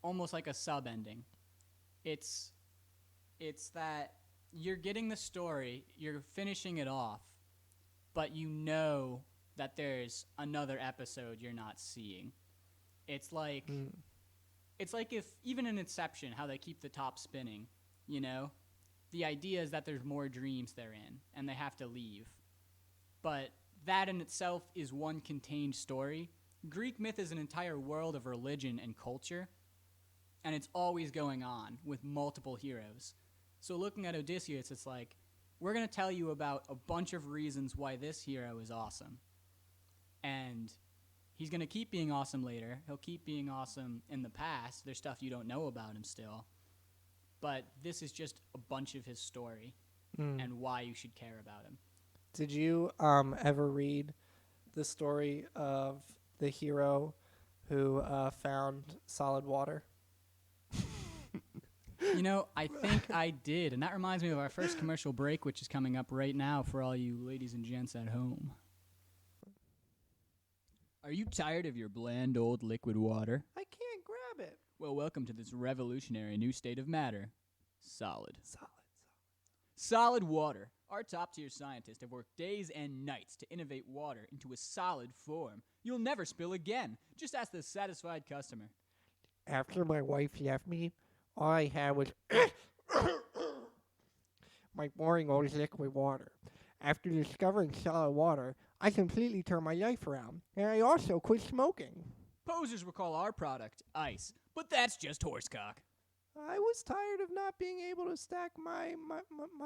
almost like a sub-ending. It's that you're getting the story, you're finishing it off, but you know that there's another episode you're not seeing. It's like if even in Inception, how they keep the top spinning, you know? The idea is that there's more dreams they're in and they have to leave. But that in itself is one contained story. Greek myth is an entire world of religion and culture, and it's always going on with multiple heroes. So looking at Odysseus, it's like, we're going to tell you about a bunch of reasons why this hero is awesome. And he's going to keep being awesome later. He'll keep being awesome in the past. There's stuff you don't know about him still. But this is just a bunch of his story and why you should care about him. Did you ever read the story of the hero who found solid water? You know, I think I did. And that reminds me of our first commercial break, which is coming up right now for all you ladies and gents at home. Are you tired of your bland old liquid water? I can't grab it. Well, welcome to this revolutionary new state of matter. Solid. Solid. Solid water. Our top-tier scientists have worked days and nights to innovate water into a solid form. You'll never spill again. Just ask the satisfied customer. After my wife left me, all I had was my boring old liquid water. After discovering solid water, I completely turned my life around, and I also quit smoking. Posers will call our product ice, but that's just horsecock. I was tired of not being able to stack my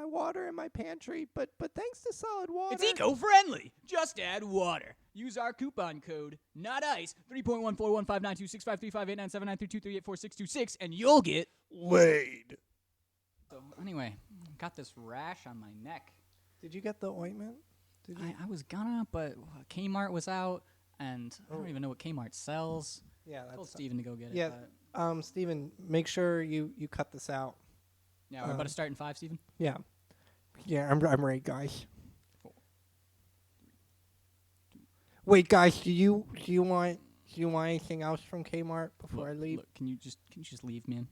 water in my pantry, but thanks to solid water... It's eco-friendly. Just add water. Use our coupon code, not ice, 3.141592653589793238466, and you'll get laid. So anyway, got this rash on my neck. Did you get the ointment? Did you? I was gonna, but Kmart was out, and I don't even know what Kmart sells. Yeah, I told that's... Steven to go get it. Yeah, But Steven, make sure you cut this out. yeah, we're about to start in 5, Steven. Yeah. Yeah, I'm ready, guys. 4. Wait, guys, do you want anything else from Kmart before I leave? Look, can you just leave, man?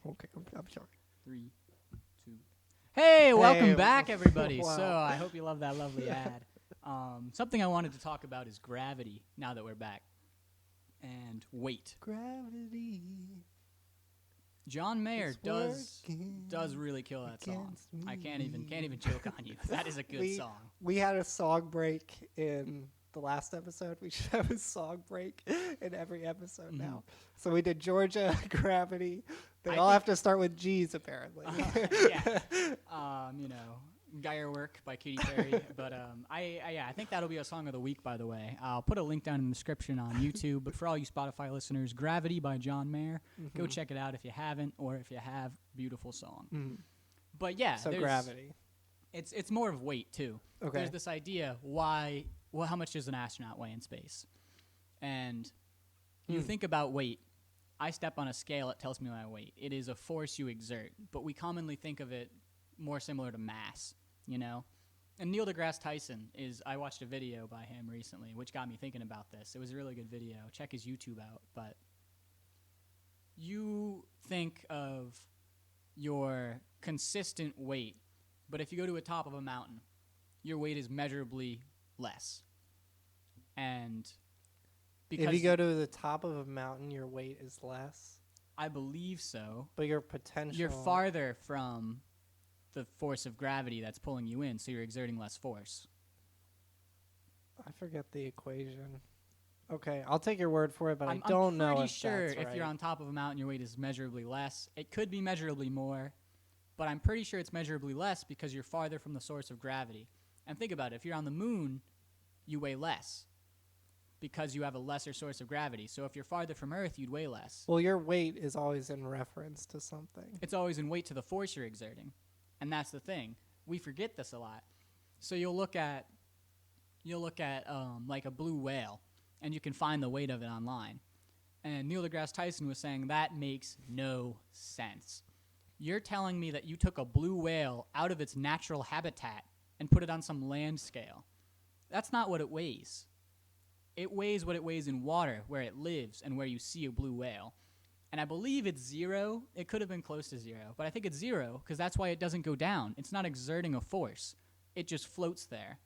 Okay, I'm sorry. 3, 2. Hey, welcome Hey, back, everybody. wow. So I hope you love that lovely ad. Something I wanted to talk about is gravity. Now that we're back, and weight. Gravity. John Mayer is does working really kill that song. against I can't even me. joke on you. That is a good song. We had a song break in the last episode. We should have a song break in every episode now. So we did Georgia, Gravity. They all have to start with G's, apparently. Yeah. You know, Geyer Work by Katy Perry. But I think that'll be a song of the week, by the way. I'll put a link down in the description on YouTube. But for all you Spotify listeners, Gravity by John Mayer. Go check it out if you haven't, or if you have, beautiful song. But yeah. So Gravity. It's more of weight, too. Okay. There's this idea, how much does an astronaut weigh in space? And you think about weight. I step on a scale, it tells me my weight. It is a force you exert, but we commonly think of it more similar to mass, you know? And Neil deGrasse Tyson I watched a video by him recently, which got me thinking about this. It was a really good video. Check his YouTube out. But you think of your consistent weight, but if you go to the top of a mountain, your weight is measurably less. And because if you go to the top of a mountain, your weight is less. I believe so. But your potential... You're farther from the force of gravity that's pulling you in, so you're exerting less force. I forget the equation. Okay, I'll take your word for it, but I I'm don't know if pretty sure that's right. if you're on top of a mountain, your weight is measurably less. It could be measurably more, but I'm pretty sure it's measurably less because you're farther from the source of gravity. And think about it. If you're on the moon, you weigh less because you have a lesser source of gravity. So if you're farther from Earth, you'd weigh less. Well, your weight is always in reference to something. It's always in weight to the force you're exerting. And that's the thing. We forget this a lot. So you'll look at like a blue whale, and you can find the weight of it online. And Neil deGrasse Tyson was saying that makes no sense. You're telling me that you took a blue whale out of its natural habitat and put it on some land scale. That's not what it weighs. It weighs what it weighs in water, where it lives and where you see a blue whale. And I believe it's 0. It could have been close to 0, but I think it's 0 because that's why it doesn't go down. It's not exerting a force. It just floats there,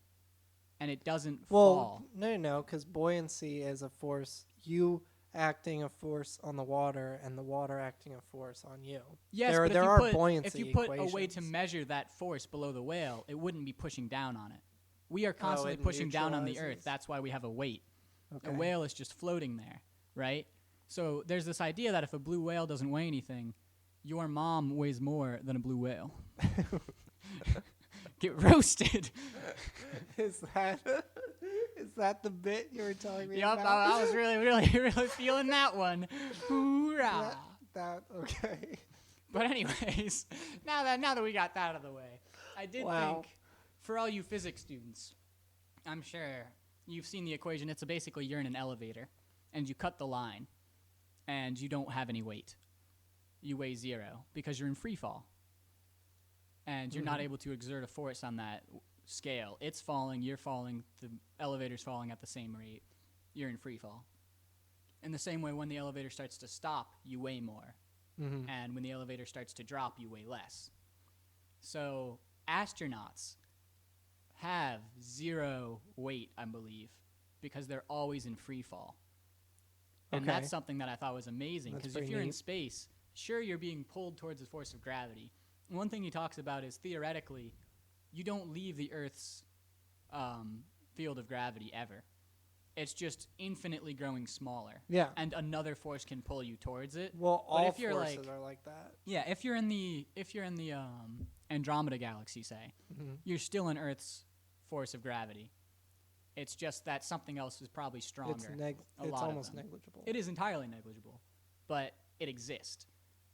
and it doesn't fall. No, because buoyancy is a force. You acting a force on the water, and the water acting a force on you. Yes, there but are buoyancy if you put equations. a way to measure that force below the whale, it wouldn't be pushing down on it. We are constantly it pushing down on the Earth. neutralizes. That's why we have a weight. Okay. A whale is just floating there, right? So there's this idea that if a blue whale doesn't weigh anything, your mom weighs more than a blue whale. Get roasted. Is that the bit you were telling me Yup, about? I was really, really, really feeling that one. Hoorah! Okay. But anyways, now that we got that out of the way, I did think, for all you physics students, I'm sure you've seen the equation. It's basically you're in an elevator, and you cut the line, and you don't have any weight. You weigh 0 because you're in free fall, and you're not able to exert a force on that scale. It's falling, you're falling, the elevator's falling at the same rate. You're in free fall. In the same way, when the elevator starts to stop, you weigh more. And when the elevator starts to drop, you weigh less. So astronauts have 0 weight, I believe, because they're always in free fall. And that's something that I thought was amazing, because if you're in space, sure, you're being pulled towards the force of gravity. And one thing he talks about is, theoretically, you don't leave the Earth's field of gravity ever. It's just infinitely growing smaller. Yeah. And another force can pull you towards it. Well, but all if you're forces are like that. Yeah, if you're in the Andromeda galaxy, say, you're still in Earth's force of gravity. It's just that something else is probably stronger. It's almost negligible. It is entirely negligible, but it exists.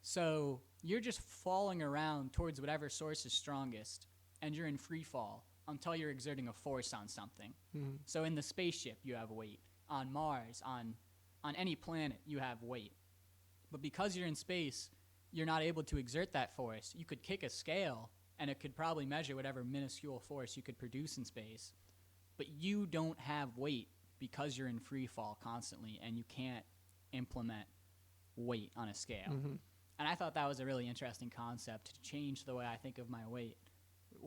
So you're just falling around towards whatever source is strongest, and you're in free fall until you're exerting a force on something. So in the spaceship, you have weight. On Mars, on any planet, you have weight. But because you're in space, you're not able to exert that force. You could kick a scale, and it could probably measure whatever minuscule force you could produce in space. But you don't have weight because you're in free fall constantly, and you can't implement weight on a scale. And I thought that was a really interesting concept to change the way I think of my weight,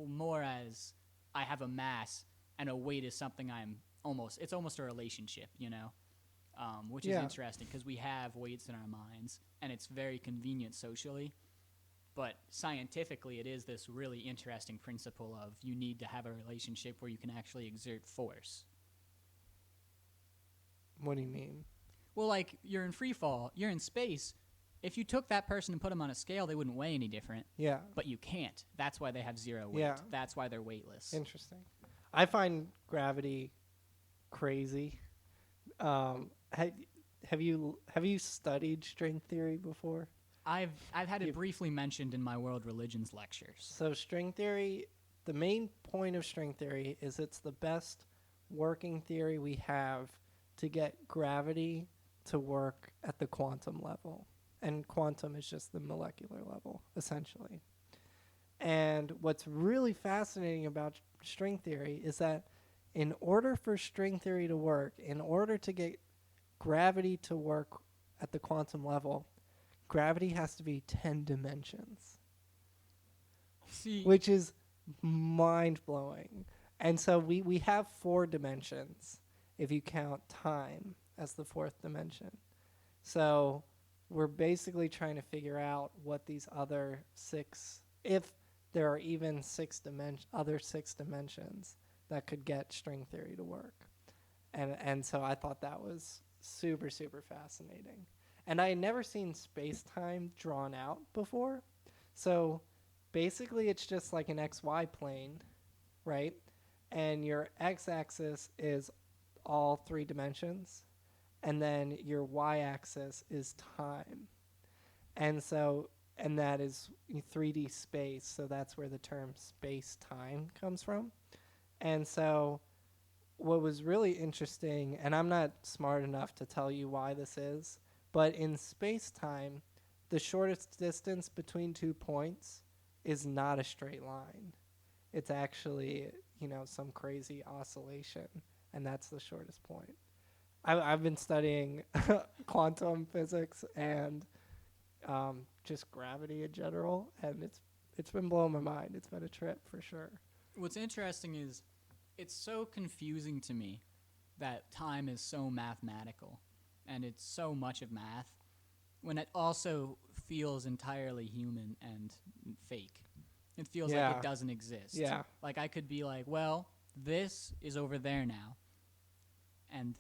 more as I have a mass, and a weight is something it's almost a relationship, you know, which is interesting because we have weights in our minds, and it's very convenient socially. But scientifically, it is this really interesting principle of you need to have a relationship where you can actually exert force. What do you mean? Well, like, you're in free fall, you're in space, If you took that person and put them on a scale, they wouldn't weigh any different. Yeah. But you can't. That's why they have zero weight. Yeah. That's why they're weightless. Interesting. I find gravity crazy. Have you studied string theory before? I've had it briefly mentioned in my world religions lectures. So string theory, the main point of string theory is it's the best working theory we have to get gravity to work at the quantum level. And quantum is just the molecular level, essentially. And what's really fascinating about string theory is that in order for string theory to work, in order to get gravity to work at the quantum level, gravity has to be 10 dimensions, See, which is mind-blowing. And so we have 4 dimensions if you count time as the 4th dimension. So we're basically trying to figure out what these other 6, if there are even other 6 dimensions that could get string theory to work. And so I thought that was super, super fascinating. And I had never seen space-time drawn out before. So basically it's just like an XY plane, right? And your x-axis is all 3 dimensions. And then your y-axis is time. And that is 3D space. So that's where the term space-time comes from. And so what was really interesting, and I'm not smart enough to tell you why this is, but in space-time, the shortest distance between 2 points is not a straight line. It's actually, some crazy oscillation, and that's the shortest point. I've been studying quantum physics and just gravity in general, and it's been blowing my mind. It's been a trip for sure. what's interesting is it's so confusing to me that time is so mathematical and it's so much of math when it also feels entirely human and fake. It feels like it doesn't exist. Yeah. Like I could be like, well, this is over there now. And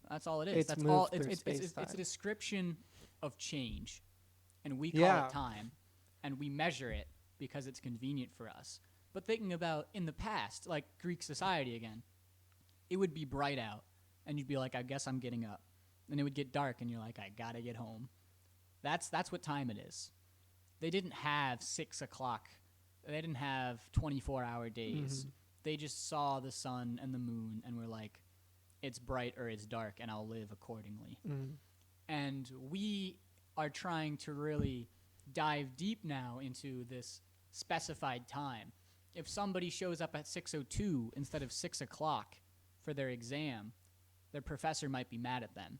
that's all it is. It's That's moved all. through It's space-time. a description of change, and we call it time, and we measure it because it's convenient for us. But thinking about in the past, like Greek society again, it would be bright out, and you'd be like, I guess I'm getting up. And it would get dark, and you're like, I gotta get home. That's what time it is. They didn't have 6 o'clock. They didn't have 24-hour days. Mm-hmm. They just saw the sun and the moon, and were like, it's bright or it's dark, and I'll live accordingly. Mm. And we are trying to really dive deep now into this specified time. If somebody shows up at 6:02 instead of 6 o'clock for their exam, their professor might be mad at them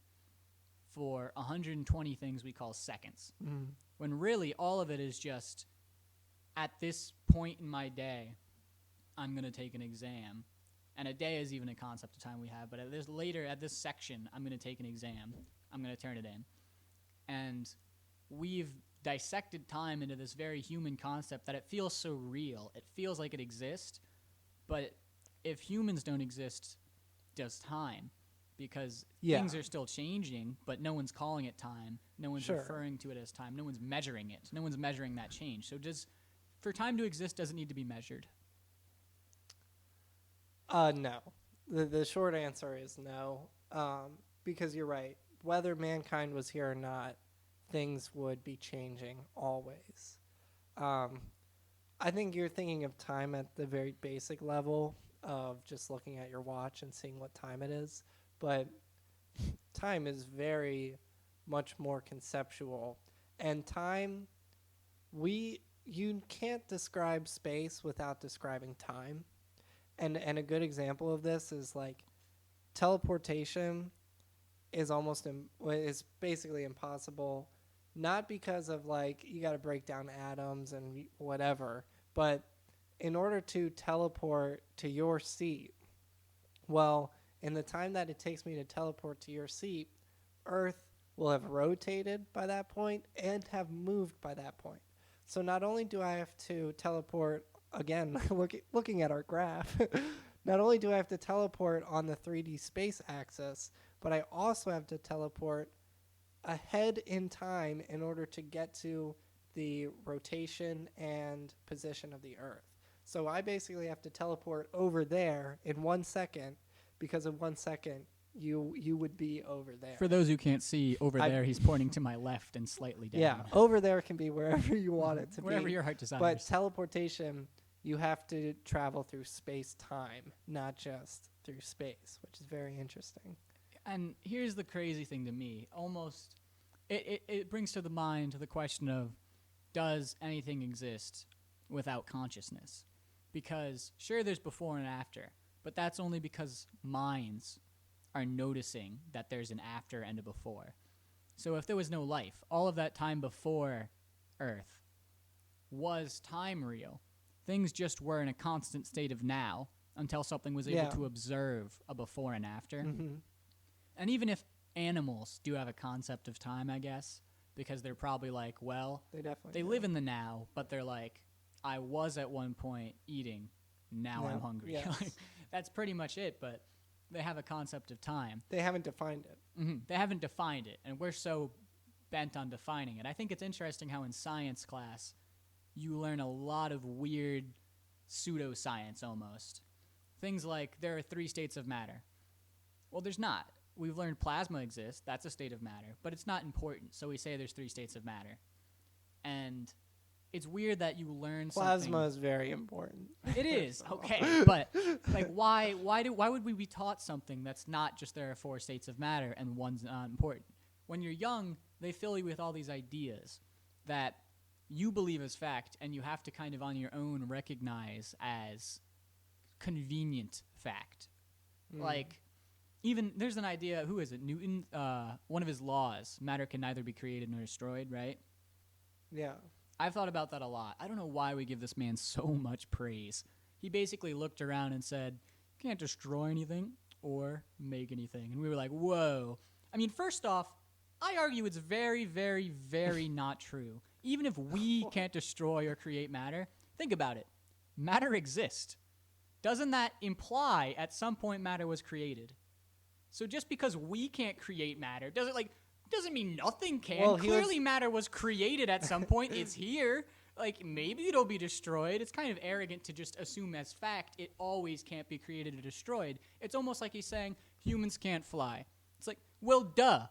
for 120 things we call seconds. Mm. When really all of it is just, at this point in my day, I'm going to take an exam. And a day is even a concept of time we have. But at this section, I'm going to take an exam. I'm going to turn it in. And we've dissected time into this very human concept that it feels so real. It feels like it exists. But if humans don't exist, does time? Because things are still changing, but no one's calling it time. No one's referring to it as time. No one's measuring it. No one's measuring that change. So for time to exist, does it need to be measured? No. The short answer is no, because you're right. Whether mankind was here or not, things would be changing always. I think you're thinking of time at the very basic level of just looking at your watch and seeing what time it is, but time is very much more conceptual. And time, you can't describe space without describing time. And a good example of this is like teleportation is is basically impossible, not because of like you got to break down atoms and whatever, but in order to teleport to your seat, well, in the time that it takes me to teleport to your seat, Earth will have rotated by that point and have moved by that point. So not only do I have to teleport, again, looking at our graph, not only do I have to teleport on the 3D space axis, but I also have to teleport ahead in time in order to get to the rotation and position of the Earth. So I basically have to teleport over there in 1 second, because in 1 second you would be over there. For those who can't see, over there he's pointing to my left and slightly down. Yeah, over there can be wherever you want it to wherever be. your heart desires. But teleportation, you have to travel through space-time, not just through space, which is very interesting. And here's the crazy thing to me. Almost, it brings to the mind the question of, does anything exist without consciousness? Because, sure, there's before and after, but that's only because minds are noticing that there's an after and a before. So if there was no life, all of that time before Earth, was time real? Things just were in a constant state of now until something was able to observe a before and after. Mm-hmm. And even if animals do have a concept of time, I guess, because they're probably like, well, They live in the now, but they're like, I was at one point eating, now I'm hungry. Yes. Like, that's pretty much it, but they have a concept of time. They haven't defined it. They haven't defined it, and we're so bent on defining it. I think it's interesting how in science class you learn a lot of weird pseudoscience almost. Things like there are 3 states of matter. Well, there's not. We've learned plasma exists. That's a state of matter, but it's not important. So we say there's 3 states of matter. And it's weird that you learn something. Plasma is very important. It is, okay. But like why would we be taught something that's not just there are 4 states of matter and one's not important? When you're young, they fill you with all these ideas that you believe as fact, and you have to kind of on your own recognize as convenient fact. Like, even there's an idea, who is it? Newton, one of his laws, matter can neither be created nor destroyed, right? Yeah. I've thought about that a lot. I don't know why we give this man so much praise. He basically looked around and said, can't destroy anything or make anything. And we were like, whoa. I mean, first off, I argue it's very, very, very not true. Even if we can't destroy or create matter, think about it. Matter exists. Doesn't that imply at some point matter was created? So just because we can't create matter, doesn't mean nothing can. Well, Clearly matter was created at some point. It's here. Like, maybe it'll be destroyed. It's kind of arrogant to just assume as fact it always can't be created or destroyed. It's almost like he's saying humans can't fly. It's like, well, duh,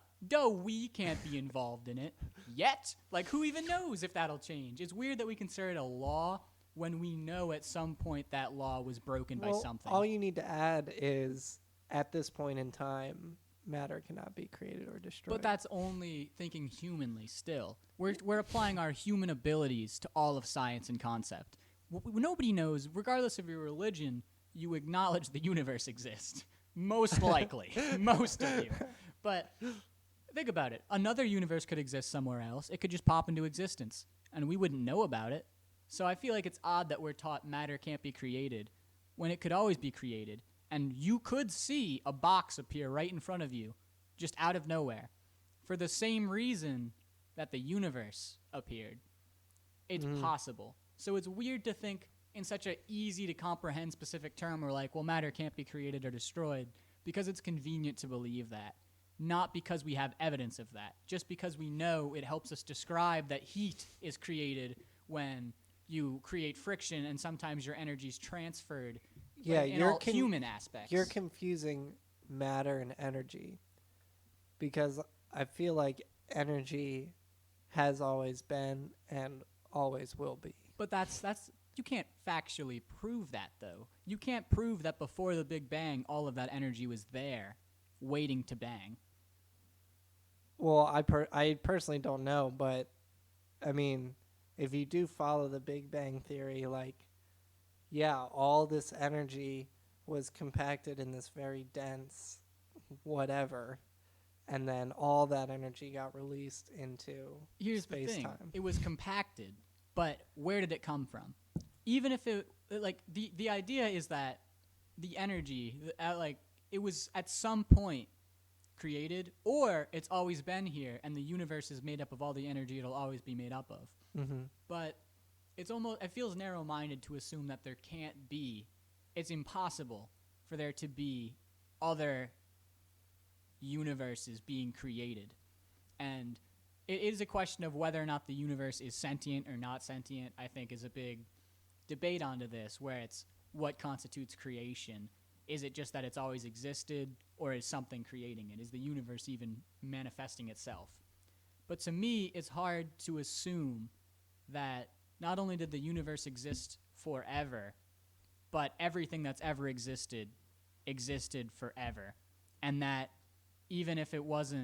we can't be involved in it yet. Like, who even knows if that'll change? It's weird that we consider it a law when we know at some point that law was broken by something. All you need to add is, at this point in time, matter cannot be created or destroyed. But that's only thinking humanly still. We're applying our human abilities to all of science and concept. Nobody knows, regardless of your religion, you acknowledge the universe exists. Most likely. Most of you. But think about it. Another universe could exist somewhere else. It could just pop into existence, and we wouldn't know about it. So I feel like it's odd that we're taught matter can't be created when it could always be created. And you could see a box appear right in front of you, just out of nowhere, for the same reason that the universe appeared. It's possible. So it's weird to think in such an easy-to-comprehend specific term, we're like, well, matter can't be created or destroyed, because it's convenient to believe that. Not because we have evidence of that. Just because we know it helps us describe that heat is created when you create friction, and sometimes your energy is transferred. Yeah, in all human aspects. You're confusing matter and energy, because I feel like energy has always been and always will be. But that's you can't factually prove that, though. You can't prove that before the Big Bang all of that energy was there, waiting to bang. Well, I personally don't know, but I mean, if you do follow the Big Bang theory, like, yeah, all this energy was compacted in this very dense whatever, and then all that energy got released into space-time. The thing. It was compacted, but where did it come from? Even if the idea is that the energy, it was at some point created, or it's always been here, and the universe is made up of all the energy it'll always be made up of. Mm-hmm. But it feels narrow-minded to assume that there can't be. It's impossible for there to be other universes being created. And it is a question of whether or not the universe is sentient or not sentient, I think, is a big debate onto this, where it's what constitutes creation. Is it just that it's always existed, or is something creating it? Is the universe even manifesting itself? But to me, it's hard to assume that not only did the universe exist forever, but everything that's ever existed forever. And that even if it was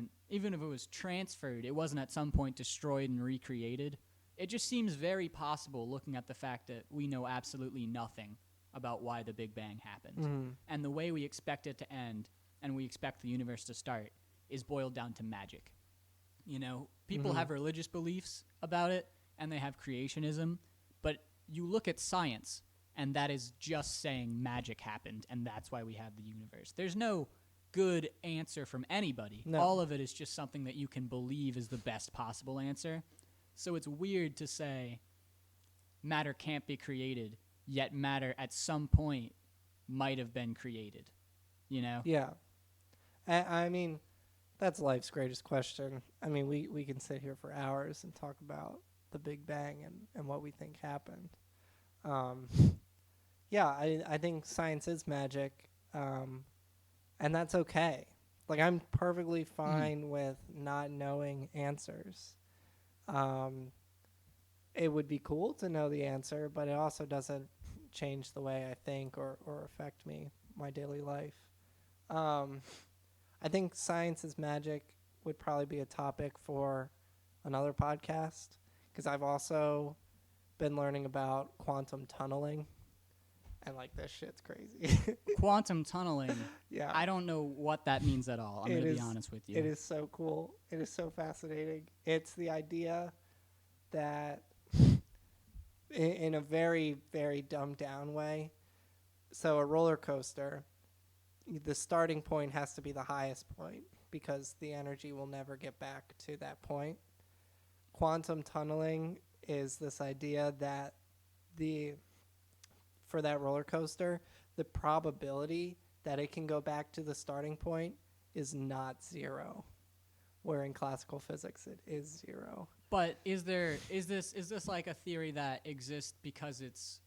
transferred, it wasn't at some point destroyed and recreated. It just seems very possible, looking at the fact that we know absolutely nothing about why the Big Bang happened. And the way we expect it to end and we expect the universe to start is boiled down to magic. You know, people have religious beliefs about it, and they have creationism, but you look at science, and that is just saying magic happened, and that's why we have the universe. There's no good answer from anybody. No. All of it is just something that you can believe is the best possible answer. So it's weird to say matter can't be created, yet matter at some point might have been created, you know? Yeah. I mean, that's life's greatest question. I mean, we can sit here for hours and talk about the Big Bang and what we think happened. Yeah, I think science is magic, and that's okay. Like, I'm perfectly fine with not knowing answers. It would be cool to know the answer, but it also doesn't change the way I think or affect my daily life. I think science is magic would probably be a topic for another podcast, because I've also been learning about quantum tunneling, and like, this shit's crazy. Quantum tunneling. Yeah. I don't know what that means at all. I'm going to be honest with you. It is so cool. It is so fascinating. It's the idea that, in a very, very dumbed down way, so a roller coaster, the starting point has to be the highest point because the energy will never get back to that point. Quantum tunneling is this idea that for that roller coaster, the probability that it can go back to the starting point is not zero, where in classical physics it is zero. But is this like a theory that exists because it's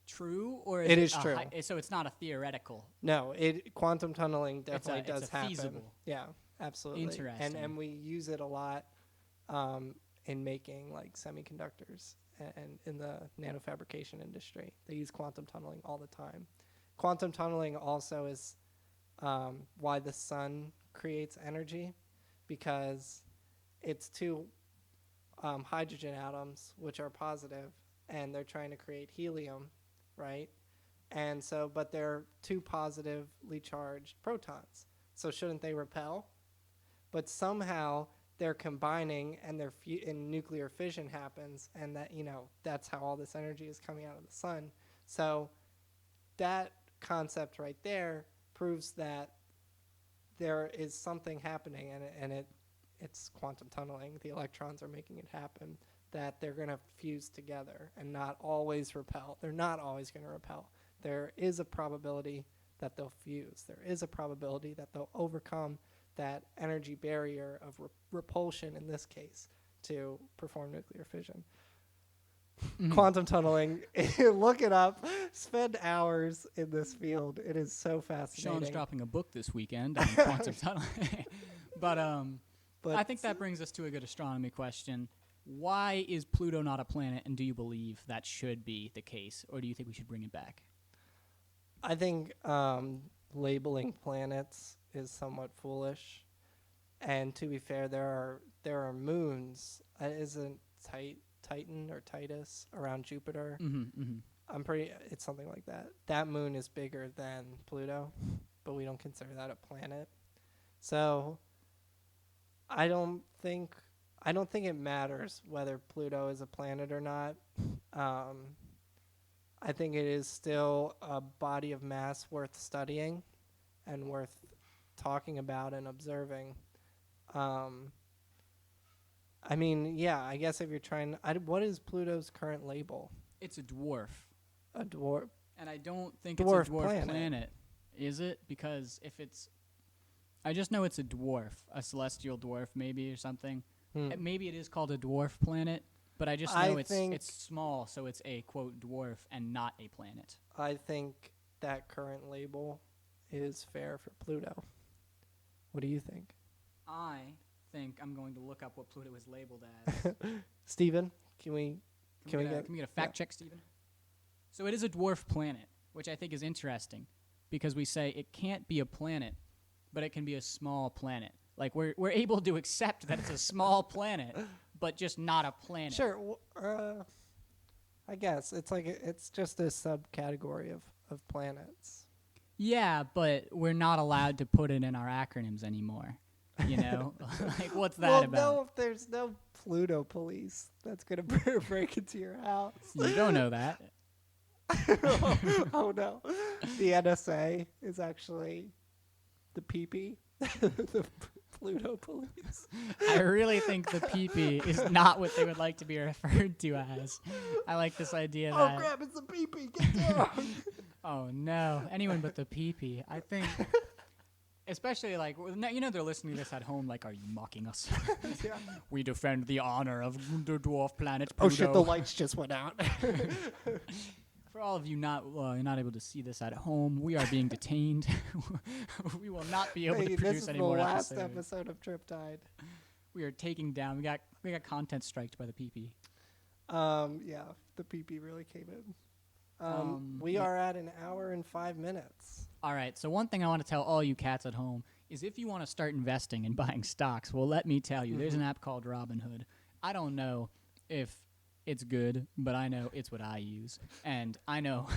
true, or is It is true. So it's not a theoretical? No, quantum tunneling definitely does it's happen. feasible. Yeah, absolutely. Interesting. And we use it a lot in making like semiconductors and in the nanofabrication industry. They use quantum tunneling all the time. Quantum tunneling also is why the sun creates energy, because it's two hydrogen atoms which are positive, and they're trying to create helium, right? And so, but they're two positively charged protons. So shouldn't they repel? But somehow they're combining, and and nuclear fission happens, and that, that's how all this energy is coming out of the sun. So that concept right there proves that there is something happening, and it's quantum tunneling. The electrons are making it happen, that they're going to fuse together and not always repel. They're not always going to repel. There is a probability that they'll fuse. There is a probability that they'll overcome that energy barrier of repulsion, in this case, to perform nuclear fission. Quantum tunneling, look it up. Spend hours in this field. It is so fascinating. Sean's dropping a book this weekend on quantum tunneling. But I think that brings us to a good astronomy question. Why is Pluto not a planet, and do you believe that should be the case, or do you think we should bring it back? I think labeling planets is somewhat foolish. And to be fair, there are moons. Isn't Titan or Titus around Jupiter? It's something like that. That moon is bigger than Pluto, but we don't consider that a planet. So I don't think it matters whether Pluto is a planet or not. I think it is still a body of mass worth studying and worth talking about and observing. I mean, yeah, I guess if you're trying... what is Pluto's current label? It's a dwarf. A dwarf? And I don't think it's a dwarf planet. Is it? Because if it's... I just know it's a dwarf, a celestial dwarf maybe or something. Hmm. Maybe it is called a dwarf planet, but I just know it's small, so it's a, quote, dwarf and not a planet. I think that current label is fair for Pluto. What do you think? I think I'm going to look up what Pluto is labeled as. Steven, can we Can we get a fact check, Stephen? So it is a dwarf planet, which I think is interesting because we say it can't be a planet, but it can be a small planet. Like we're able to accept that it's a small planet, but just not a planet. Sure. I guess it's just a subcategory of planets. Yeah, but we're not allowed to put it in our acronyms anymore. You know, like what's that about? Well, no, if there's no Pluto police that's gonna break into your house. You don't know that. Oh no, the NSA is actually the PP, the Pluto police. I really think the PP is not what they would like to be referred to as. I like this idea that. Oh crap! It's the PP. Get down. Oh no, anyone but the PP. I think. Especially, like, you know, they're listening to this at home, like, are you mocking us? Yeah. We defend the honor of the dwarf planet Oh Pluto. shit! The lights just went out. For all of you you're not able to see this at home, we are being detained. We will not be able to produce any more This is the last episodes. episode of Triptide. We are taking down. We got content striked by the PP. Yeah, the PP really came in. We are at an hour and 5 minutes. All right, so one thing I want to tell all you cats at home is if you want to start investing and buying stocks, well, let me tell you, there's an app called Robinhood. I don't know if it's good, but I know it's what I use. And I know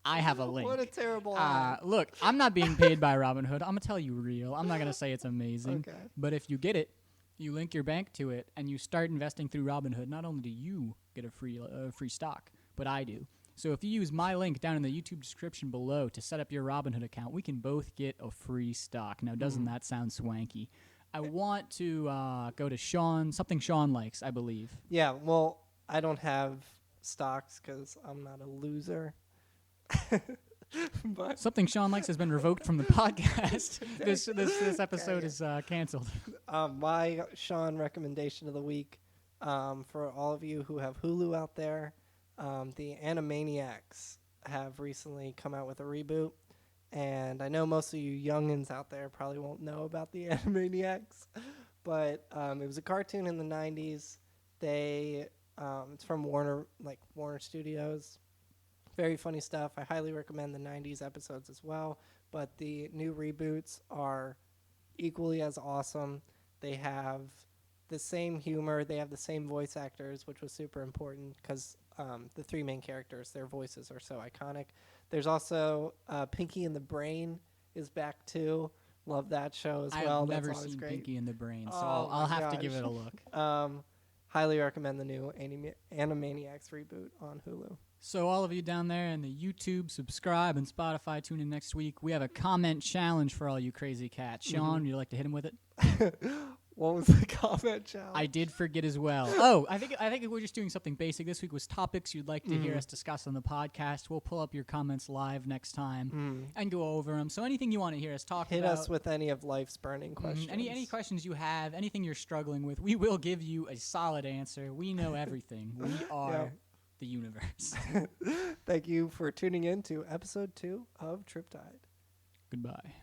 I have a link. What a terrible app. Look, I'm not being paid by Robinhood. I'm going to tell you real. I'm not going to say it's amazing. Okay. But if you get it, you link your bank to it, and you start investing through Robinhood, not only do you get a free stock, but I do. So if you use my link down in the YouTube description below to set up your Robinhood account, we can both get a free stock. Now, doesn't that sound swanky? I want to go to Sean, something Sean likes, I believe. Yeah, well, I don't have stocks because I'm not a loser. But Something Sean likes has been revoked from the podcast. This episode is canceled. My Sean recommendation of the week for all of you who have Hulu out there, the Animaniacs have recently come out with a reboot. And I know most of you youngins out there probably won't know about the Animaniacs, but it was a cartoon in the 90s. It's from Warner Studios. Very funny stuff. I highly recommend the 90s episodes as well, but the new reboots are equally as awesome. They have the same humor. They have the same voice actors, which was super important because the three main characters, their voices are so iconic. There's also Pinky and the Brain is back too. Love that show as well. I've never That's always seen great. Pinky and the Brain, so Oh I'll my have to give gosh. it a look. Highly recommend the new Animaniacs reboot on Hulu. So all of you down there in the YouTube, subscribe, and Spotify, tune in next week. We have a comment challenge for all you crazy cats. Sean, would you like to hit him with it? What was the comment challenge? I did forget as well. Oh, I think we're just doing something basic. This week was topics you'd like to hear us discuss on the podcast. We'll pull up your comments live next time and go over them. So anything you want to hear us talk Hit about. us with any of life's burning questions. Any questions you have, anything you're struggling with, we will give you a solid answer. We know everything. We are the universe. Thank you for tuning in to episode 2 of Triptide. Goodbye.